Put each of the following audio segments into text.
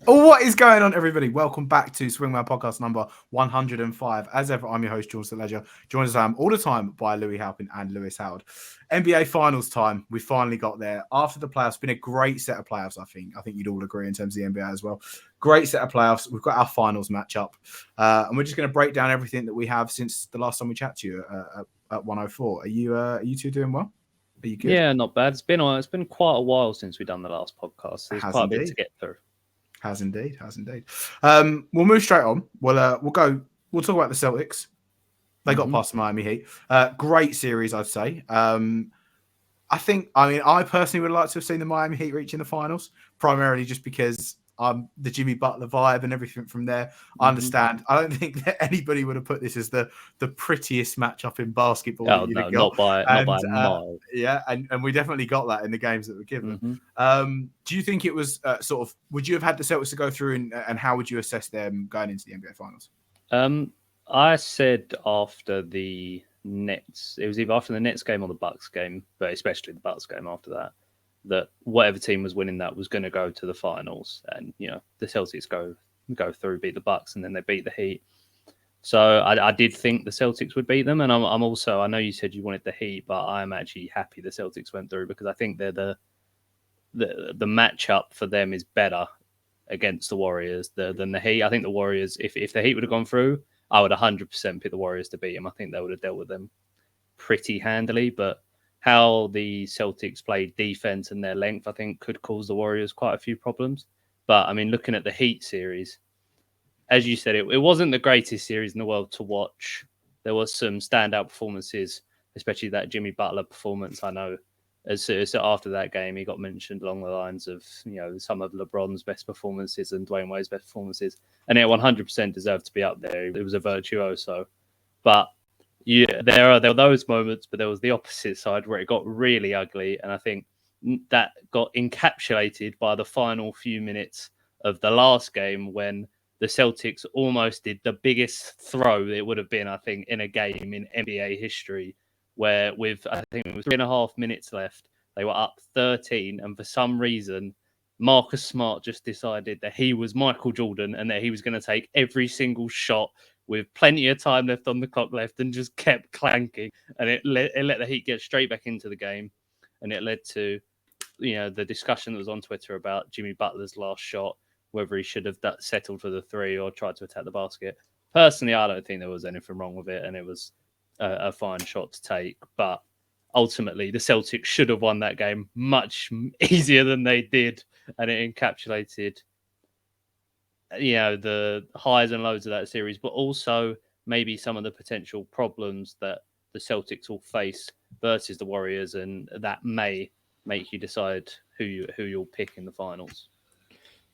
What is going on, everybody? Welcome back to Swingman podcast number 105. As ever, I'm your host, John Leisure. Joined us all the time by Louis Halpin and Lewis Howard. NBA Finals time. We finally got there after the playoffs. Been a great set of playoffs, I think. I think you'd all agree in terms of the NBA as well. Great set of playoffs. We've got our finals matchup, and we're just going to break down everything that we have since the last time we chatted to you at 104. Are you two doing well? Are you good? Yeah, not bad. It's been quite a while since we've done the last podcast. So there's quite a bit to get through. Has indeed. We'll move straight on. We'll talk about the Celtics. They got past the Miami Heat. Great series, I'd say. I personally would like to have seen the Miami Heat reaching the finals, primarily just because the Jimmy Butler vibe and everything from there. I understand. I don't think that anybody would have put this as the prettiest matchup in basketball. Oh, no, not by a mile. Yeah, and we definitely got that in the games that were given. Do you think it was would you have had the Celtics to go through and how would you assess them going into the NBA Finals? I said after the Nets, it was either after the Nets game or the Bucks game, but especially the Bucks game after that whatever team was winning that was going to go to the finals, and the Celtics go through, beat the Bucks, and then they beat the Heat. So I did think the Celtics would beat them, and I'm also, I know you said you wanted the Heat, but I'm actually happy the Celtics went through because I think they're the matchup for them is better against the Warriors than the Heat. I think the Warriors, if the Heat would have gone through, I would 100% pick the Warriors to beat them. I think they would have dealt with them pretty handily, but how the Celtics played defense and their length, I think, could cause the Warriors quite a few problems. But, I mean, looking at the Heat series, as you said, it wasn't the greatest series in the world to watch. There was some standout performances, especially that Jimmy Butler performance. I know as after that game, he got mentioned along the lines of, some of LeBron's best performances and Dwayne Wade's best performances. And it 100% deserved to be up there. It was a virtuoso. But there were those moments, but there was the opposite side where it got really ugly. And I think that got encapsulated by the final few minutes of the last game when the Celtics almost did the biggest throw it would have been, I think, in a game in NBA history, where with, I think it was 3.5 minutes left, they were up 13. And for some reason, Marcus Smart just decided that he was Michael Jordan and that he was going to take every single shot with plenty of time left on the clock left and just kept clanking. And it let the Heat get straight back into the game. And it led to, the discussion that was on Twitter about Jimmy Butler's last shot, whether he should have settled for the three or tried to attack the basket. Personally, I don't think there was anything wrong with it. And it was a fine shot to take. But ultimately, the Celtics should have won that game much easier than they did. And it encapsulated the highs and lows of that series, but also maybe some of the potential problems that the Celtics will face versus the Warriors, and that may make you decide who you'll pick in the finals.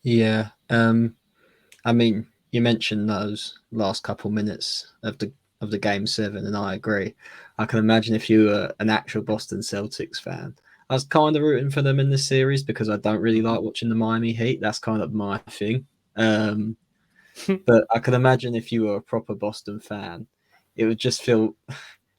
Yeah, I mean, you mentioned those last couple minutes of the game 7, and I agree. I can imagine if you were an actual Boston Celtics fan, I was kind of rooting for them in this series because I don't really like watching the Miami Heat. That's kind of my thing. But I can imagine if you were a proper Boston fan, it would just feel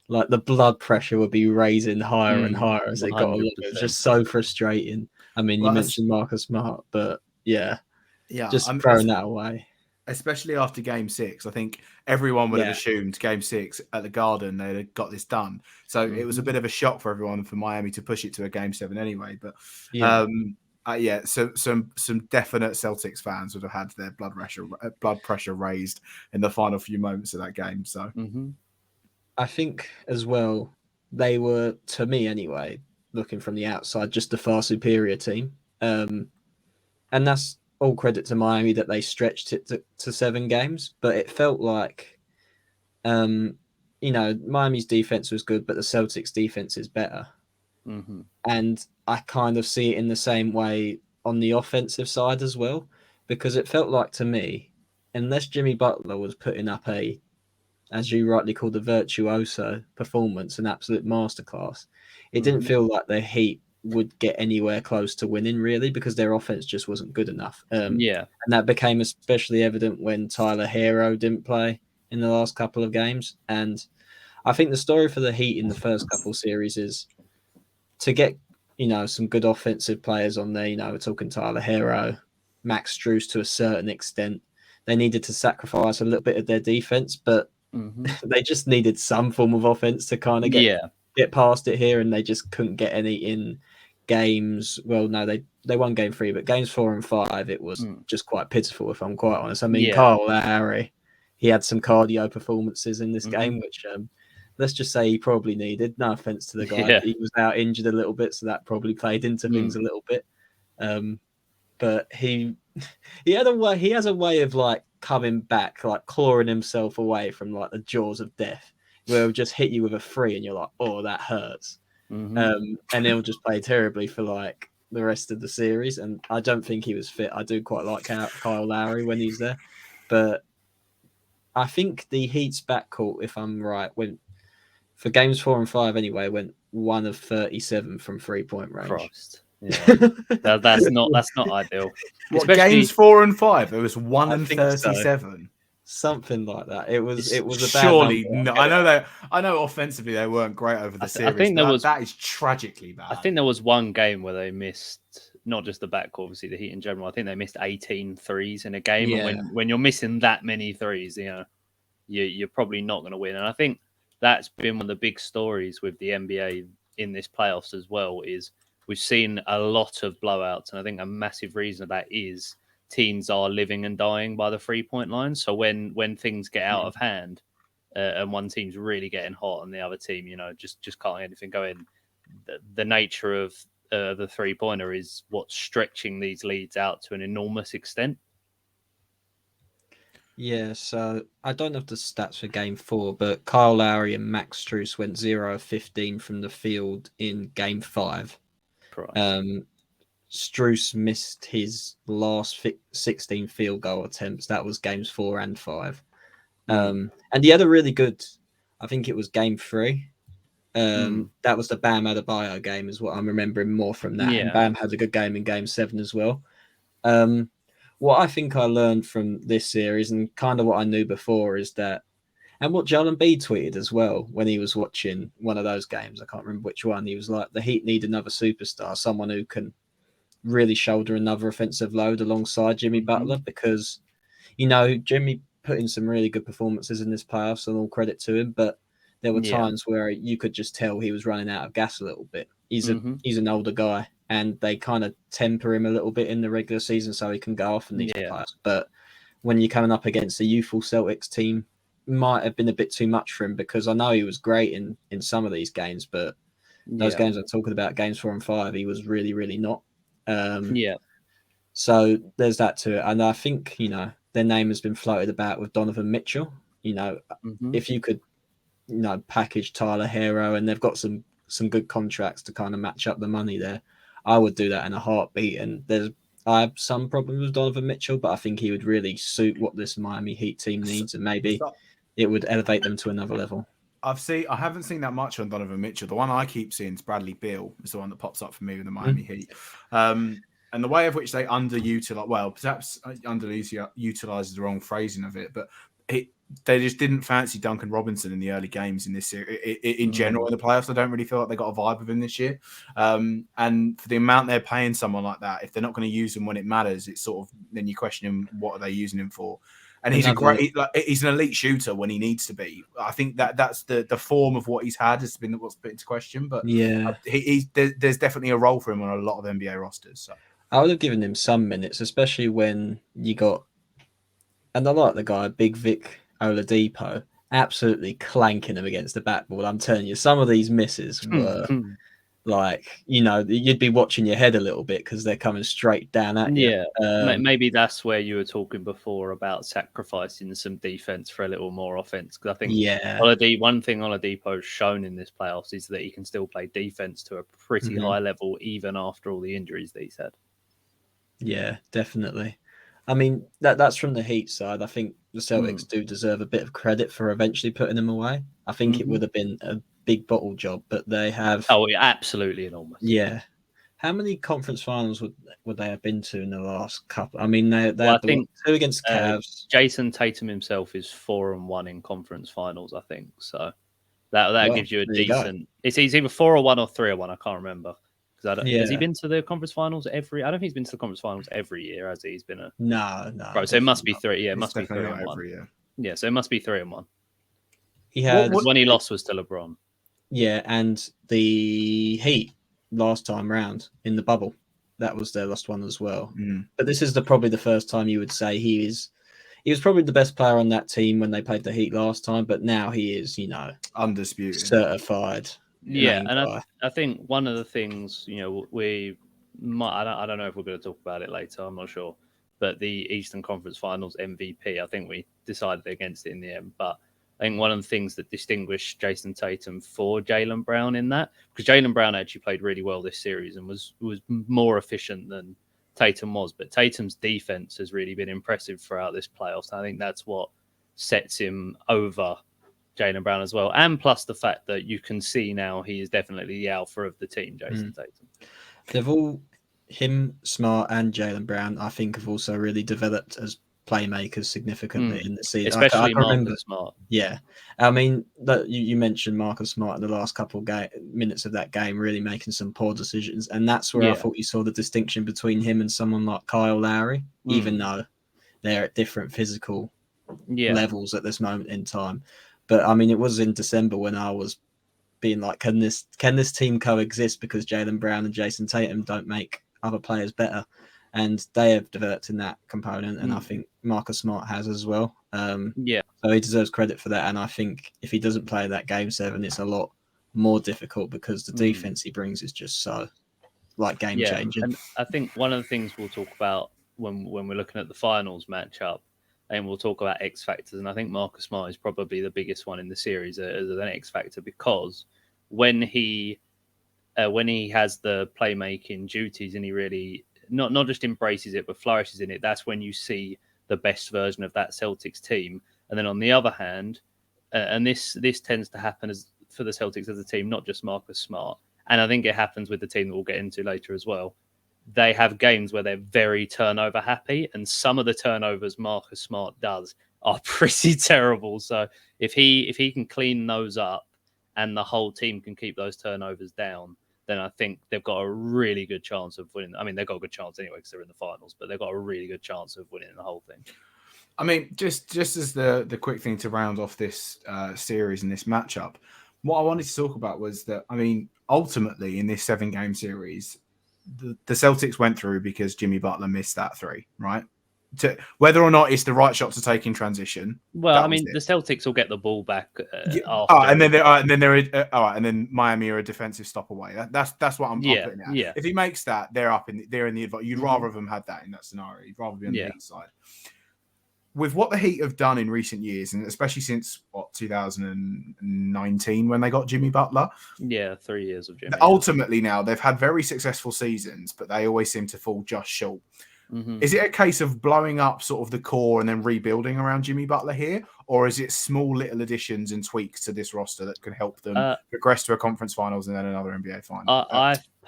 like the blood pressure would be raising higher and higher as it got along. It was just so frustrating. I mean, you mentioned Marcus Smart, but just throwing that away. Especially after Game 6, I think everyone would have assumed Game 6 at the Garden they'd have got this done. So it was a bit of a shock for everyone for Miami to push it to a Game 7 anyway. But so some definite Celtics fans would have had their blood pressure raised in the final few moments of that game. So I think as well they were, to me anyway, looking from the outside, just a far superior team, and that's all credit to Miami that they stretched it to 7 games. But it felt like, Miami's defense was good, but the Celtics' defense is better. And I kind of see it in the same way on the offensive side as well, because it felt like to me, unless Jimmy Butler was putting up a, as you rightly called, a virtuoso performance, an absolute masterclass, it didn't feel like the Heat would get anywhere close to winning, really, because their offense just wasn't good enough. And that became especially evident when Tyler Hero didn't play in the last couple of games. And I think the story for the Heat in the first couple of series is to get, some good offensive players on there. We're talking Tyler Hero, Max Strus to a certain extent. They needed to sacrifice a little bit of their defense, but they just needed some form of offense to kind of get past it here, and they just couldn't get any in games. Well, no, they won game 3, but games 4 and 5, it was just quite pitiful, if I'm quite honest. I mean, Kyle Lowry, he had some cardio performances in this game, which let's just say he probably needed. No offense to the guy. Yeah. He was out injured a little bit, so that probably played into things a little bit. But he has a way of like coming back, like clawing himself away from like the jaws of death, where he'll just hit you with a 3 and you're like, oh, that hurts. And he'll just play terribly for like the rest of the series. And I don't think he was fit. I do quite like Kyle Lowry when he's there, but I think the Heat's backcourt, if I'm right, went for games 4 and 5 anyway, went 1 of 37 from 3-point range. Christ. Yeah. that's not ideal. What, games 4 and 5? It was 1 and 37. So. Something like that. It was a bad surely number. No. I know offensively they weren't great over the series. I think that is tragically bad. I think there was one game where they missed not just the backcourt, obviously the Heat in general. I think they missed 18 threes in a game, and when you're missing that many threes, you're probably not going to win. And I think that's been one of the big stories with the NBA in this playoffs as well. Is we've seen a lot of blowouts, and I think a massive reason of that is teams are living and dying by the 3-point line. So when things get out of hand and one team's really getting hot and the other team, just can't get anything going, the nature of the 3-pointer is what's stretching these leads out to an enormous extent. Yeah, so I don't have the stats for game 4, but Kyle Lowry and Max Strus went 0 of 15 from the field in game 5. Strus missed his last 16 field goal attempts. That was games 4 and 5. And he had a really good, I think it was game 3. That was the Bam Adebayo game is what I'm remembering more from that. Yeah. And Bam had a good game in game 7 as well. What I think I learned from this series and kind of what I knew before is that, and what Joel Embiid tweeted as well when he was watching one of those games, I can't remember which one, he was like, the Heat need another superstar, someone who can really shoulder another offensive load alongside Jimmy Butler, because, Jimmy put in some really good performances in this playoffs and all credit to him, but there were times where you could just tell he was running out of gas a little bit. He's an older guy, and they kind of temper him a little bit in the regular season so he can go off in these playoffs. But when you're coming up against a youthful Celtics team, it might have been a bit too much for him, because I know he was great in some of these games, but those games I'm talking about, games 4 and 5, he was really, really not. So there's that to it. And I think, their name has been floated about with Donovan Mitchell. If you could, package Tyler Hero, and they've got some good contracts to kind of match up the money there, I would do that in a heartbeat. And I have some problems with Donovan Mitchell, but I think he would really suit what this Miami Heat team needs, and maybe it would elevate them to another level. I haven't seen that much on Donovan Mitchell. The one I keep seeing is Bradley Beal. Is the one that pops up for me with the Miami Heat. And the way of which they underutilize, well, perhaps underutilize is the wrong phrasing of it, but they just didn't fancy Duncan Robinson in the early games in this series. In general, in the playoffs, I don't really feel like they got a vibe with him this year. And for the amount they're paying someone like that, if they're not going to use him when it matters, it's sort of, then you question him, what are they using him for? And he's he's an elite shooter when he needs to be. I think that's the form of what he's had has been what's put into question. But there's definitely a role for him on a lot of NBA rosters. So I would have given him some minutes, especially when you got, and I like the guy, Big Vic Oladipo, absolutely clanking him against the backboard. I'm telling you, some of these misses were like, you'd be watching your head a little bit because they're coming straight down at you. Yeah, maybe that's where you were talking before about sacrificing some defense for a little more offense. Because I think one thing Oladipo's shown in this playoffs is that he can still play defense to a pretty high level, even after all the injuries that he's had. Yeah, definitely. I mean, that's from the Heat side. I think the Celtics do deserve a bit of credit for eventually putting him away. I think it would have been a big bottle job, but they have. Oh, yeah, absolutely enormous. Yeah. How many conference finals would they have been to in the last couple? I mean, I think 2 against Cavs. Jason Tatum himself is 4-1 in conference finals, I think. So that gives you a decent. It's either 4-1 or 3-1. I can't remember because Because has he been to the conference finals every? I don't think he's been to the conference finals every year, has he? He's been a no. Right, so it must be 3. Yeah, it It's must be 3 definitely and not 1. every year. Yeah, so it must be 3 and 1. He had when he lost was to LeBron. Yeah, and the Heat last time round in the bubble, that was their last one as well. But this is probably the first time you would say he was probably the best player on that team when they played the Heat last time. But now he is, undisputed, certified. Yeah, and I think one of the things, we might, I don't know if we're going to talk about it later, I'm not sure, but the Eastern Conference Finals MVP, I think we decided against it in the end, but I think one of the things that distinguished Jason Tatum for Jaylen Brown in that, because Jaylen Brown actually played really well this series and was more efficient than Tatum was, but Tatum's defense has really been impressive throughout this playoffs. I think that's what sets him over Jaylen Brown as well, and plus the fact that you can see now he is definitely the alpha of the team, Jason Tatum. They've all, him, Smart, and Jaylen Brown, I think, have also really developed as playmakers significantly in the season. Especially Marcus Smart. Yeah. I mean, you mentioned Marcus Smart in the last couple of minutes of that game, really making some poor decisions. And that's where I thought you saw the distinction between him and someone like Kyle Lowry, even though they're at different physical levels at this moment in time. But I mean, it was in December when I was being like, can this team coexist because Jaylen Brown and Jason Tatum don't make other players better? And they have developed in that component, and I think Marcus Smart has as well. So he deserves credit for that. And I think if he doesn't play that Game 7, it's a lot more difficult because the defense he brings is just so game changing. And I think one of the things we'll talk about when we're looking at the finals matchup, and we'll talk about X factors. And I think Marcus Smart is probably the biggest one in the series as an X factor, because when he has the playmaking duties and he really not just embraces it but flourishes in it, that's when you see the best version of that Celtics team. And then on the other hand, and this tends to happen for the Celtics as a team, not just Marcus Smart, and I think it happens with the team that we'll get into later as well. They have games where they're very turnover happy, and some of the turnovers Marcus Smart does are pretty terrible. So if he can clean those up and the whole team can keep those turnovers down, then I think they've got a really good chance of winning. I mean, they've got a good chance anyway because they're in the finals, but they've got a really good chance of winning the whole thing. I mean, just as the quick thing to round off this series and this matchup, what I wanted to talk about was that, I mean, ultimately in this 7-game series, the Celtics went through because Jimmy Butler missed that 3, right? Whether or not it's the right shot to take in transition. Well, I mean, the Celtics will get the ball back after. And then Miami are a defensive stop away. That's what I'm putting at. Yeah. If he makes that, they're in the advantage. You'd rather have them had that in that scenario. You'd rather be on the Heat side. With what the Heat have done in recent years, and especially since 2019 when they got Jimmy Butler. Yeah, 3 years of Jimmy. Ultimately, now they've had very successful seasons, but they always seem to fall just short. Is it a case of blowing up sort of the core and then rebuilding around Jimmy Butler here? Or is it small little additions and tweaks to this roster that can help them progress to a conference finals and then another NBA final?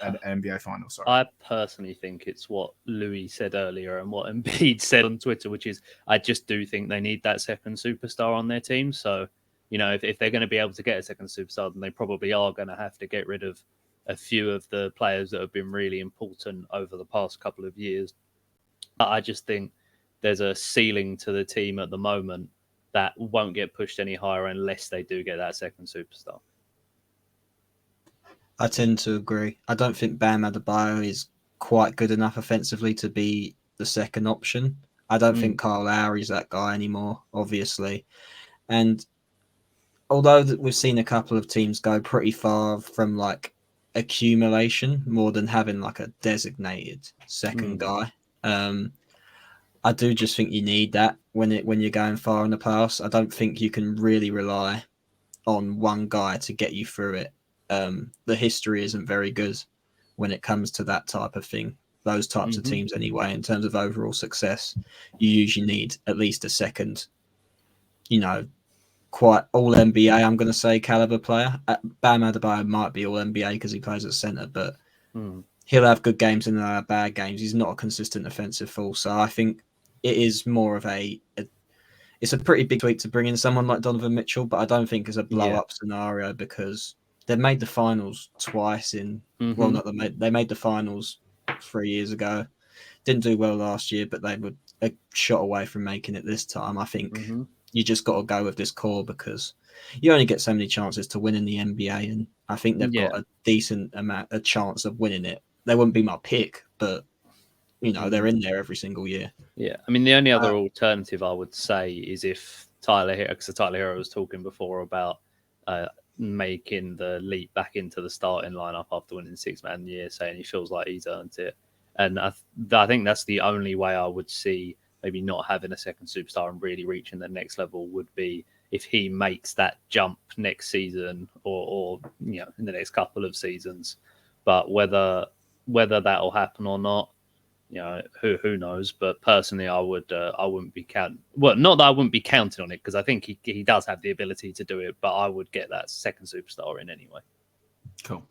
An NBA final, sorry. I personally think it's what Louis said earlier and what Embiid said on Twitter, which is I just do think they need that second superstar on their team. So, if they're going to be able to get a second superstar, then they probably are going to have to get rid of a few of the players that have been really important over the past couple of years. I just think there's a ceiling to the team at the moment that won't get pushed any higher unless they do get that second superstar. I tend to agree. I don't think Bam Adebayo is quite good enough offensively to be the second option. I don't think Kyle Lowry's that guy anymore, obviously. And although we've seen a couple of teams go pretty far from accumulation more than having a designated second guy, I do just think you need that when you're going far in the playoffs. I don't think you can really rely on one guy to get you through it. The history isn't very good when it comes to that type of thing. Those types of teams anyway, in terms of overall success, you usually need at least a second, quite all NBA, I'm going to say, caliber player. Bam Adebayo might be all NBA because he plays at center, but he'll have good games and he'll have bad games. He's not a consistent offensive force. So I think it is more of it's a pretty big tweak to bring in someone like Donovan Mitchell, but I don't think it's a blow-up scenario because They made the finals twice well, not they made the finals 3 years ago. Didn't do well last year, but they were a shot away from making it this time. I think you just got to go with this core because you only get so many chances to win in the NBA, and I think they've got a decent a chance of winning it. They wouldn't be my pick, but they're in there every single year. Yeah, I mean the only other alternative I would say is if Tyler Hero was talking before about making the leap back into the starting lineup after winning 6-man year, saying he feels like he's earned it. And I think that's the only way I would see maybe not having a second superstar and really reaching the next level would be if he makes that jump next season or in the next couple of seasons. But whether that'll happen or not, who knows? But personally, I wouldn't be counting. Well, not that I wouldn't be counting on it because I think he does have the ability to do it. But I would get that second superstar in anyway. Cool.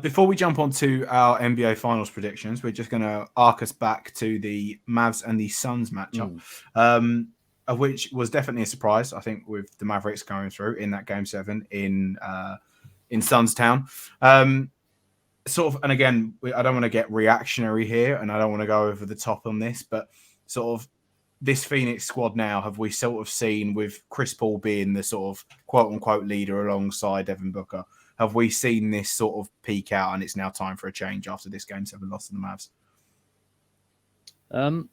Before we jump on to our NBA Finals predictions, we're just going to arc us back to the Mavs and the Suns matchup, of which was definitely a surprise. I think with the Mavericks going through in that Game 7 in Suns Town. Sort of, and again, I don't want to get reactionary here, and I don't want to go over the top on this, but sort of this Phoenix squad now, have we sort of seen with Chris Paul being the sort of quote unquote leader alongside Devin Booker? Have we seen this sort of peak out and it's now time for a change after this Game 7 loss to the Mavs?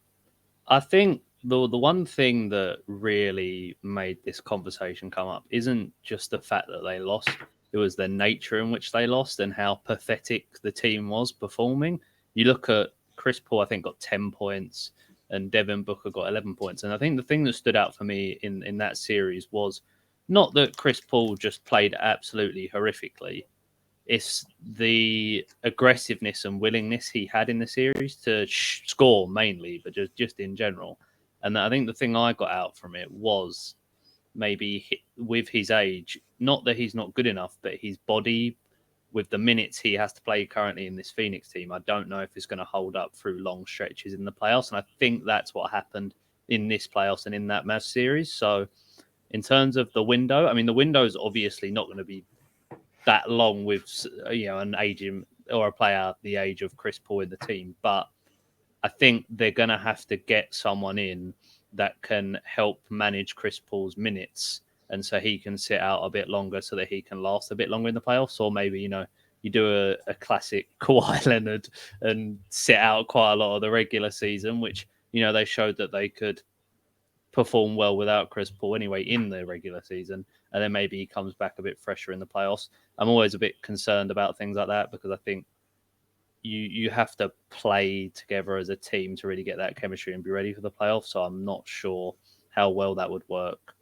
I think the one thing that really made this conversation come up isn't just the fact that they lost. It was the nature in which they lost and how pathetic the team was performing. You look at Chris Paul, I think, got 10 points and Devin Booker got 11 points. And I think the thing that stood out for me in that series was not that Chris Paul just played absolutely horrifically. It's the aggressiveness and willingness he had in the series to score mainly, but just in general. And I think the thing I got out from it was maybe with his age, not that he's not good enough, but his body with the minutes he has to play currently in this Phoenix team, I don't know if it's going to hold up through long stretches in the playoffs. And I think that's what happened in this playoffs and in that Mavs series. So in terms of the window, I mean, the window is obviously not going to be that long with an aging or a player the age of Chris Paul in the team. But I think they're going to have to get someone in that can help manage Chris Paul's minutes, and so he can sit out a bit longer so that he can last a bit longer in the playoffs. Or maybe, you do a classic Kawhi Leonard and sit out quite a lot of the regular season, which, they showed that they could perform well without Chris Paul anyway in the regular season. And then maybe he comes back a bit fresher in the playoffs. I'm always a bit concerned about things like that because I think you have to play together as a team to really get that chemistry and be ready for the playoffs. So I'm not sure how well that would work.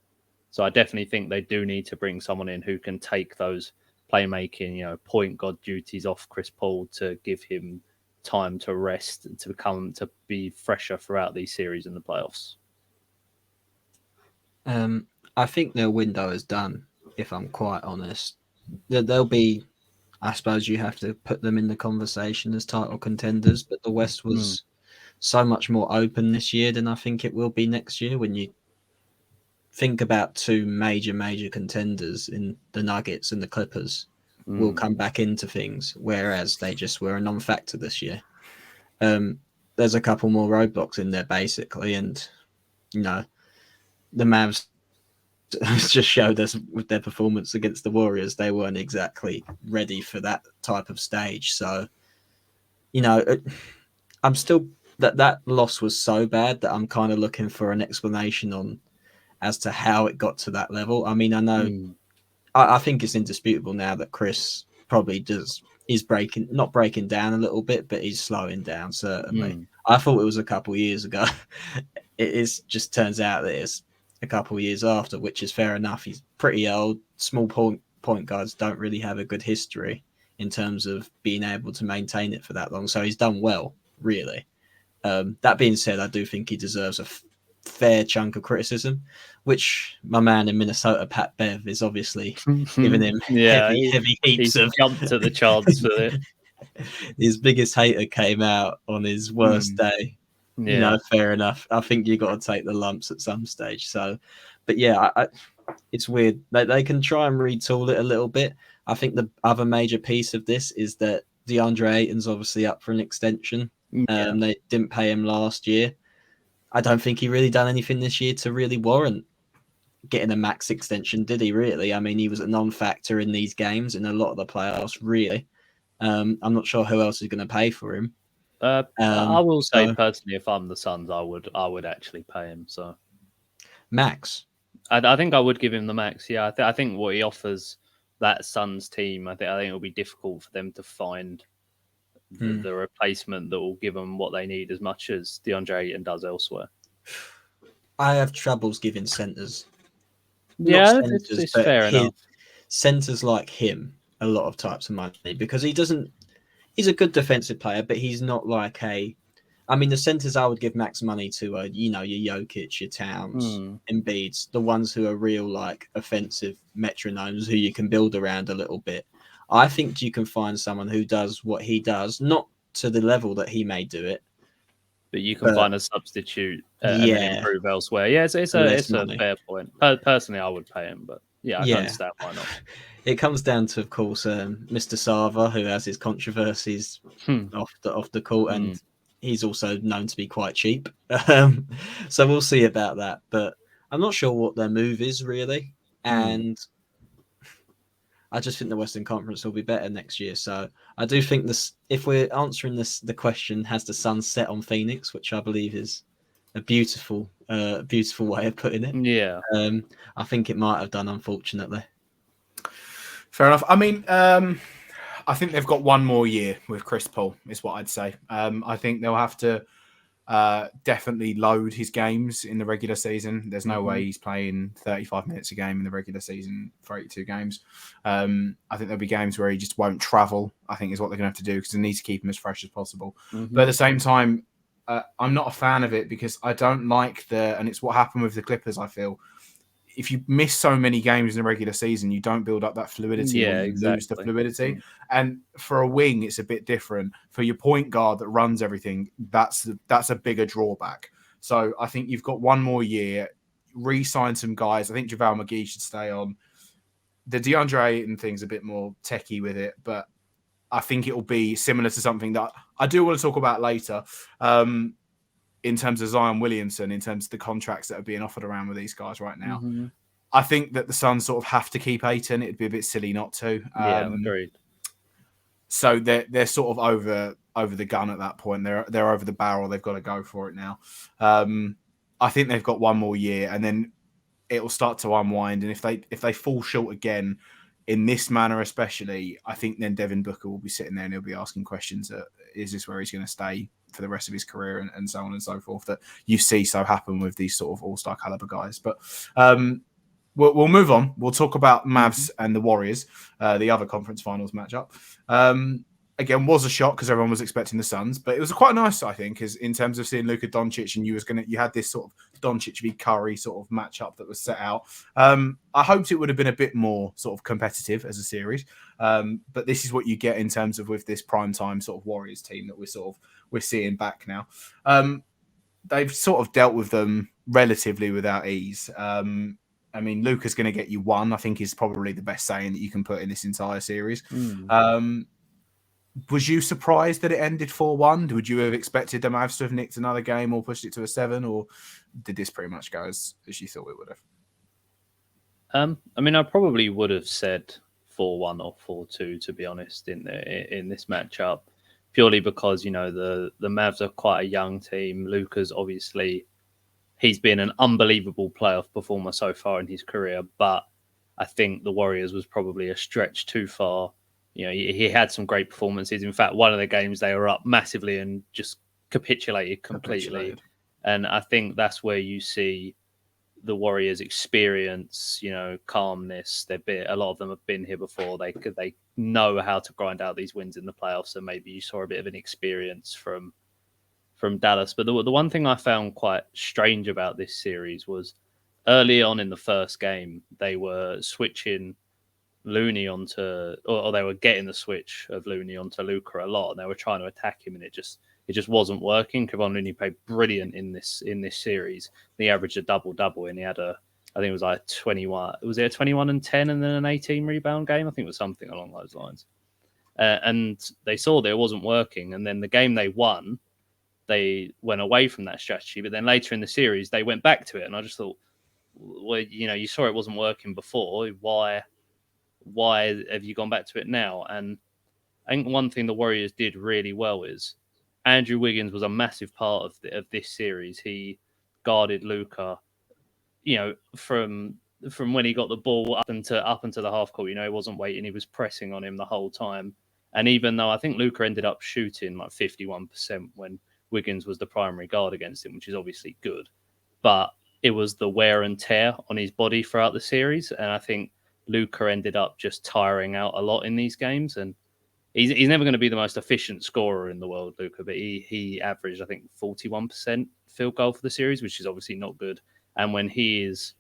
So I definitely think they do need to bring someone in who can take those playmaking, point guard duties off Chris Paul to give him time to rest and to be fresher throughout these series in the playoffs. I think their window is done, if I'm quite honest. They'll be, I suppose you have to put them in the conversation as title contenders, but the West was so much more open this year than I think it will be next year when you think about two major contenders in the Nuggets and the Clippers will come back into things, whereas they just were a non-factor this year. There's a couple more roadblocks in there, basically, and, the Mavs just showed us with their performance against the Warriors, they weren't exactly ready for that type of stage. So, I'm still that loss was so bad that I'm kind of looking for an explanation as to how it got to that level. I mean, I know, I think it's indisputable now that Chris probably is not breaking down a little bit, but he's slowing down, certainly. I thought it was a couple of years ago. It just turns out that it's a couple of years after, which is fair enough. He's pretty old. Small point guards don't really have a good history in terms of being able to maintain it for that long. So he's done well, really. That being said, I do think he deserves a fair chunk of criticism, which my man in Minnesota, Pat Bev, is obviously giving him heavy heaps of jumped to the chance for it. His biggest hater came out on his worst day. Yeah. Fair enough. I think you got to take the lumps at some stage. So, but yeah, it's weird. They can try and retool it a little bit, I think the other major piece of this is that DeAndre Ayton's obviously up for an extension. They didn't pay him last year. I don't think he really done anything this year to really warrant getting a max extension, did he really? I mean, he was a non-factor in these games in a lot of the playoffs, really. I'm not sure who else is going to pay for him. I will say personally, if I'm the Suns, I would actually pay him. So max. I think I would give him the max. Yeah, I think what he offers that Suns team, I think it'll be difficult for them to find the replacement that will give them what they need as much as DeAndre Ayton does elsewhere. I have troubles giving centers. Yeah, it's fair enough. Centers like him a lot of types of money because he's a good defensive player, but he's not like the centers I would give max money to your Jokic, your Towns, Embiids, the ones who are real like offensive metronomes who you can build around a little bit. I think you can find someone who does what he does, not to the level that he may do it, but you can find a substitute and then improve elsewhere. Yeah, it's a fair point. Personally, I would pay him, but I can understand why not. It comes down to, of course, Mr. Sava, who has his controversies off the court, and he's also known to be quite cheap. So we'll see about that. But I'm not sure what their move is really, and I just think the Western Conference will be better next year. So I do think this. If we're answering the question, has the sun set on Phoenix, which I believe is a beautiful way of putting it. Yeah. I think it might have done, unfortunately. Fair enough. I mean, I think they've got one more year with Chris Paul, is what I'd say. I think they'll have to definitely load his games in the regular season. There's no way he's playing 35 minutes a game in the regular season for 82 games. I think there'll be games where he just won't travel, I think is what they're going to have to do because they need to keep him as fresh as possible. But at the same time, I'm not a fan of it because I don't like and it's what happened with the Clippers, I feel. If you miss so many games in the regular season, you don't build up that fluidity or you lose the fluidity. And for a wing, it's a bit different. For your point guard that runs everything, that's a bigger drawback. So I think you've got one more year, re-sign some guys. I think JaVale McGee should stay on. The DeAndre Ayton thing's a bit more techie with it, but I think it will be similar to something that I do want to talk about later. In terms of Zion Williamson, in terms of the contracts that are being offered around with these guys right now. I think that the Suns sort of have to keep Ayton. It'd be a bit silly not to. Agreed. So they're sort of over the gun at that point. They're over the barrel. They've got to go for it now. I think they've got one more year and then it will start to unwind. And if they fall short again in this manner, especially, I think then Devin Booker will be sitting there and he'll be asking questions. Is this where he's going to stay for the rest of his career and so on and so forth that you see so happen with these sort of all-star caliber guys. But we'll move on. We'll talk about Mavs and the Warriors, the other conference finals matchup. Again, was a shock because everyone was expecting the Suns, but it was quite nice, I think, as in terms of seeing Luka Doncic and you had this sort of Doncic v Curry sort of matchup that was set out. I hoped it would have been a bit more sort of competitive as a series, but this is what you get in terms of with this primetime sort of Warriors team that we're seeing back now. They've sort of dealt with them relatively without ease. I mean, Luka's going to get you one, I think is probably the best saying that you can put in this entire series. Was you surprised that it ended 4-1? Would you have expected the Mavs to have nicked another game or pushed it to a 7? Or did this pretty much go as you thought it would have? I mean, I probably would have said 4-1 or 4-2, to be honest, in this matchup, purely because, the Mavs are quite a young team. Luka's obviously, he's been an unbelievable playoff performer so far in his career, but I think the Warriors was probably a stretch too far. He had some great performances. In fact, one of the games they were up massively and just capitulated completely. And I think that's where you see the Warriors' experience, calmness. A lot of them have been here before. They know how to grind out these wins in the playoffs. So maybe you saw a bit of an experience from Dallas. But the one thing I found quite strange about this series was early on in the first game, they were switching Looney onto, or they were getting the switch of Looney onto Luka a lot, and they were trying to attack him, and it just wasn't working. Kevon Looney played brilliant in this series. He averaged a double-double, and he had a I think it was like 21. Was it a 21 and 10 and then an 18 rebound game? I think it was something along those lines. And they saw that it wasn't working. And then the game they won, they went away from that strategy. But then later in the series, they went back to it. And I just thought, well, you saw it wasn't working before. Why have you gone back to it now? And I think one thing the Warriors did really well is Andrew Wiggins was a massive part of this series. He guarded Luka, from when he got the ball up into the half court. He wasn't waiting; he was pressing on him the whole time. And even though I think Luka ended up shooting like 51% when Wiggins was the primary guard against him, which is obviously good, but it was the wear and tear on his body throughout the series, and I think Luka ended up just tiring out a lot in these games. And he's never going to be the most efficient scorer in the world, Luka, but he averaged, I think, 41% field goal for the series, which is obviously not good. And when he is,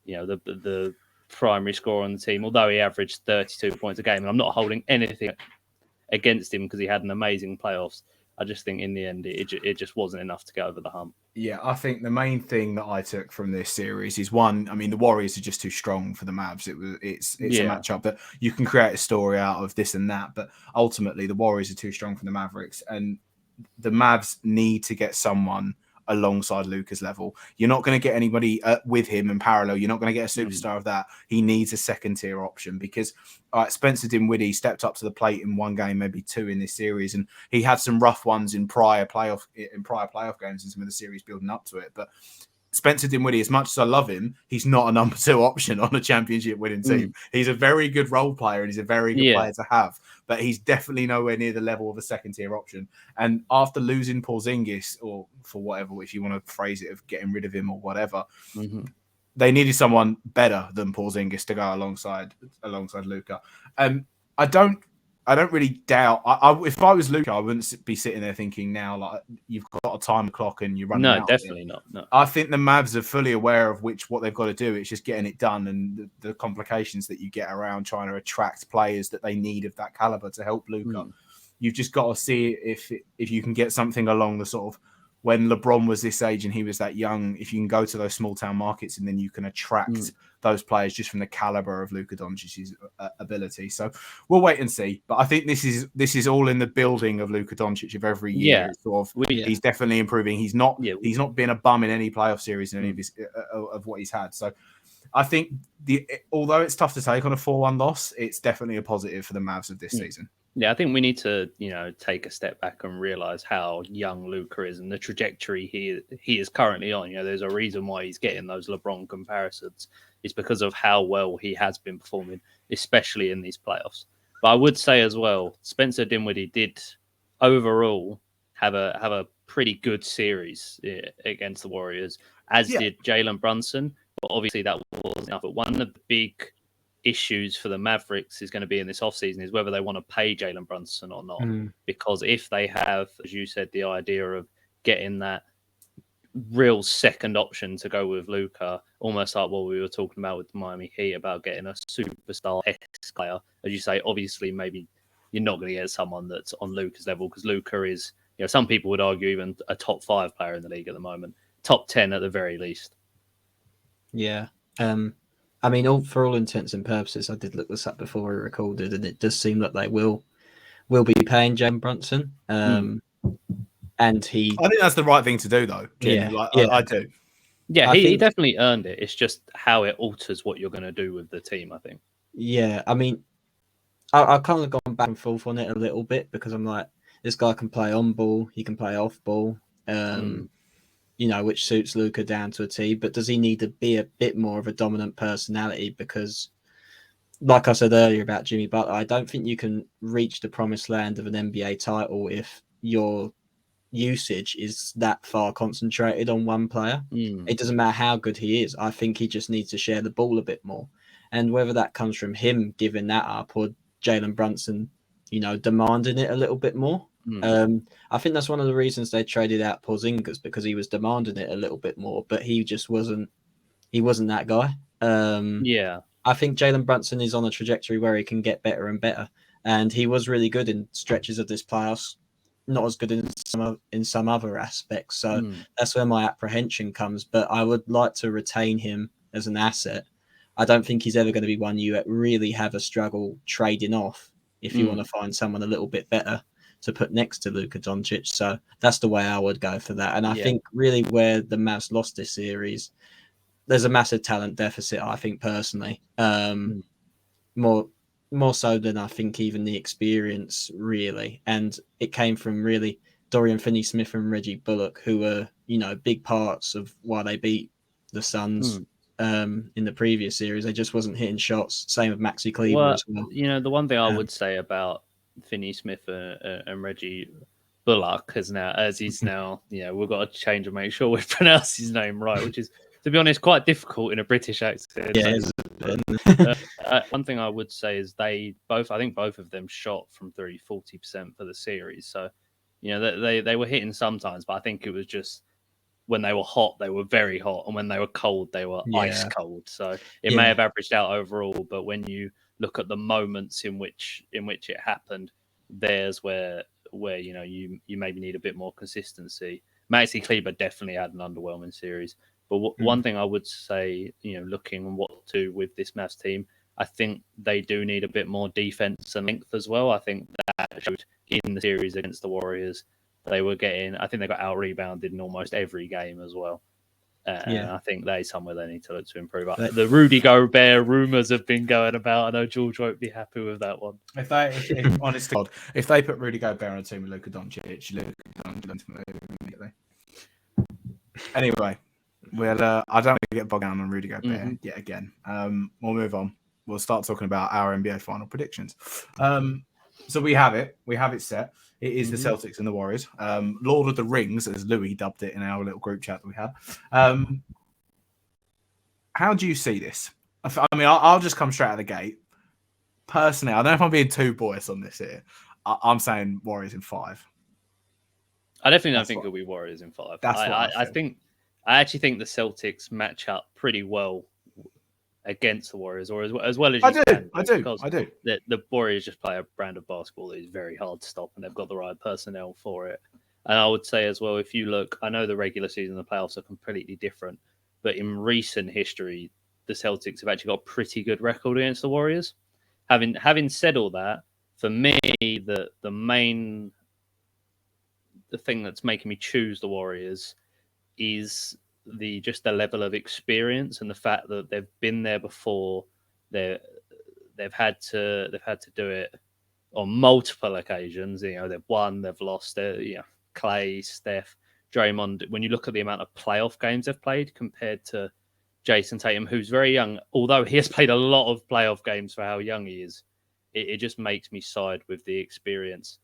the primary scorer on the team, although he averaged 32 points a game, and I'm not holding anything against him because he had an amazing playoffs, I just think in the end it just wasn't enough to get over the hump. Yeah, I think the main thing that I took from this series is one. I mean, the Warriors are just too strong for the Mavs. It's a matchup that you can create a story out of this and that, but ultimately the Warriors are too strong for the Mavericks, and the Mavs need to get someone alongside Luka's level. You're not going to get anybody with him in parallel. You're not going to get a superstar of that. He needs a second tier option because Spencer Dinwiddie stepped up to the plate in one game, maybe two in this series, and he had some rough ones in prior playoff games in some of the series building up to it. But Spencer Dinwiddie, as much as I love him, he's not a number two option on a championship winning team. He's a very good role player and he's a very good player to have, but he's definitely nowhere near the level of a second tier option. And after losing Porzingis, or for whatever, if you want to phrase it, of getting rid of him or whatever, they needed someone better than Porzingis to go alongside Luka. I don't really doubt. If I was Luka, I wouldn't be sitting there thinking now like you've got a time clock and you're running out. No, definitely not. No. I think the Mavs are fully aware of what they've got to do. It's just getting it done, and the complications that you get around trying to attract players that they need of that caliber to help Luka. You've just got to see if you can get something along the sort of when LeBron was this age and he was that young. If you can go to those small town markets and then you can attract those players just from the caliber of Luka Doncic's ability. So we'll wait and see. But I think this is all in the building of Luka Doncic of every year. He's definitely improving. He's not been a bum in any playoff series in any of his, of what he's had. So I think although it's tough to take on a 4-1 loss, it's definitely a positive for the Mavs of this season. Yeah, I think we need to, take a step back and realize how young Luka is and the trajectory he is currently on. There's a reason why he's getting those LeBron comparisons. It's because of how well he has been performing, especially in these playoffs. But I would say as well, Spencer Dinwiddie did overall have a pretty good series against the Warriors, as did Jalen Brunson. But obviously that wasn't enough. But one of the big issues for the Mavericks is going to be in this offseason is whether they want to pay Jalen Brunson or not. Because if they have, as you said, the idea of getting that real second option to go with Luka, almost like what we were talking about with the Miami Heat about getting a superstar player, as you say, obviously maybe you're not going to get someone that's on Luka's level because Luka is, some people would argue even a top 5 player in the league at the moment, top 10 at the very least. Yeah. I mean, for all intents and purposes, I did look this up before we recorded, and it does seem that they will be paying Jalen Brunson. And I think that's the right thing to do, though. I do. Yeah, he definitely earned it. It's just how it alters what you're going to do with the team, I think. Yeah, I mean, I've kind of gone back and forth on it a little bit because I'm like, this guy can play on ball, he can play off ball, which suits Luka down to a T. But does he need to be a bit more of a dominant personality? Because, like I said earlier about Jimmy Butler, I don't think you can reach the promised land of an NBA title if your usage is that far concentrated on one player. It doesn't matter how good he is. I think he just needs to share the ball a bit more. And whether that comes from him giving that up or Jalen Brunson, demanding it a little bit more. I think that's one of the reasons they traded out Porzingis, because he was demanding it a little bit more, but he just wasn't that guy. I think Jalen Brunson is on a trajectory where he can get better and better. And he was really good in stretches of this playoffs. Not as good in some other aspects. So that's where my apprehension comes. But I would like to retain him as an asset. I don't think he's ever going to be one you really have a struggle trading off if you want to find someone a little bit better to put next to Luka Doncic. So that's the way I would go for that. And I think really where the Mavs lost this series, there's a massive talent deficit, I think, personally. More so than I think even the experience, really. And it came from really Dorian Finney-Smith and Reggie Bullock, who were, big parts of why they beat the Suns in the previous series. They just wasn't hitting shots. Same with Maxi Kleber as well. The one thing I would say about Finney-Smith and Reggie Bullock as he's now, we've got to change and make sure we pronounce his name right, which is, to be honest, quite difficult in a British accent. Yeah, one thing I would say is I think both of them shot from 40% for the series. So, they were hitting sometimes, but I think it was just when they were hot, they were very hot. And when they were cold, they were ice cold. So it may have averaged out overall, but when you look at the moments in which it happened, there's where you maybe need a bit more consistency. Maxi Kleber definitely had an underwhelming series. But one thing I would say, looking at what to do with this Mavs team, I think they do need a bit more defense and length as well. I think that showed in the series against the Warriors. I think they got out-rebounded in almost every game as well. And I think that's somewhere they need to look to improve. The Rudy Gobert rumours have been going about. I know George won't be happy with that one. If honest to God, if they put Rudy Gobert on a team with Luka Doncic, immediately. Anyway. Well, I don't want to get bogged down on Rudy Gobert yet again. We'll move on. We'll start talking about our NBA final predictions. So we have it. We have it set. It is the Celtics and the Warriors. Lord of the Rings, as Louis dubbed it in our little group chat that we had. How do you see this? I mean, I'll just come straight out of the gate. Personally, I don't know if I'm being too biased on this here. I'm saying Warriors in 5. I definitely don't think it'll be Warriors in 5. I actually think the Celtics match up pretty well against the Warriors, or as well as you can. I do. The Warriors just play a brand of basketball that is very hard to stop, and they've got the right personnel for it. And I would say as well, if you look, I know the regular season and the playoffs are completely different, but in recent history, the Celtics have actually got a pretty good record against the Warriors. Having said all that, for me, the thing that's making me choose the Warriors is the level of experience and the fact that they've been there before. They've had to do it on multiple occasions. They've won, they've lost. Clay, Steph, Draymond. When you look at the amount of playoff games they've played compared to Jason Tatum, who's very young, although he has played a lot of playoff games for how young he is, it just makes me side with the experience.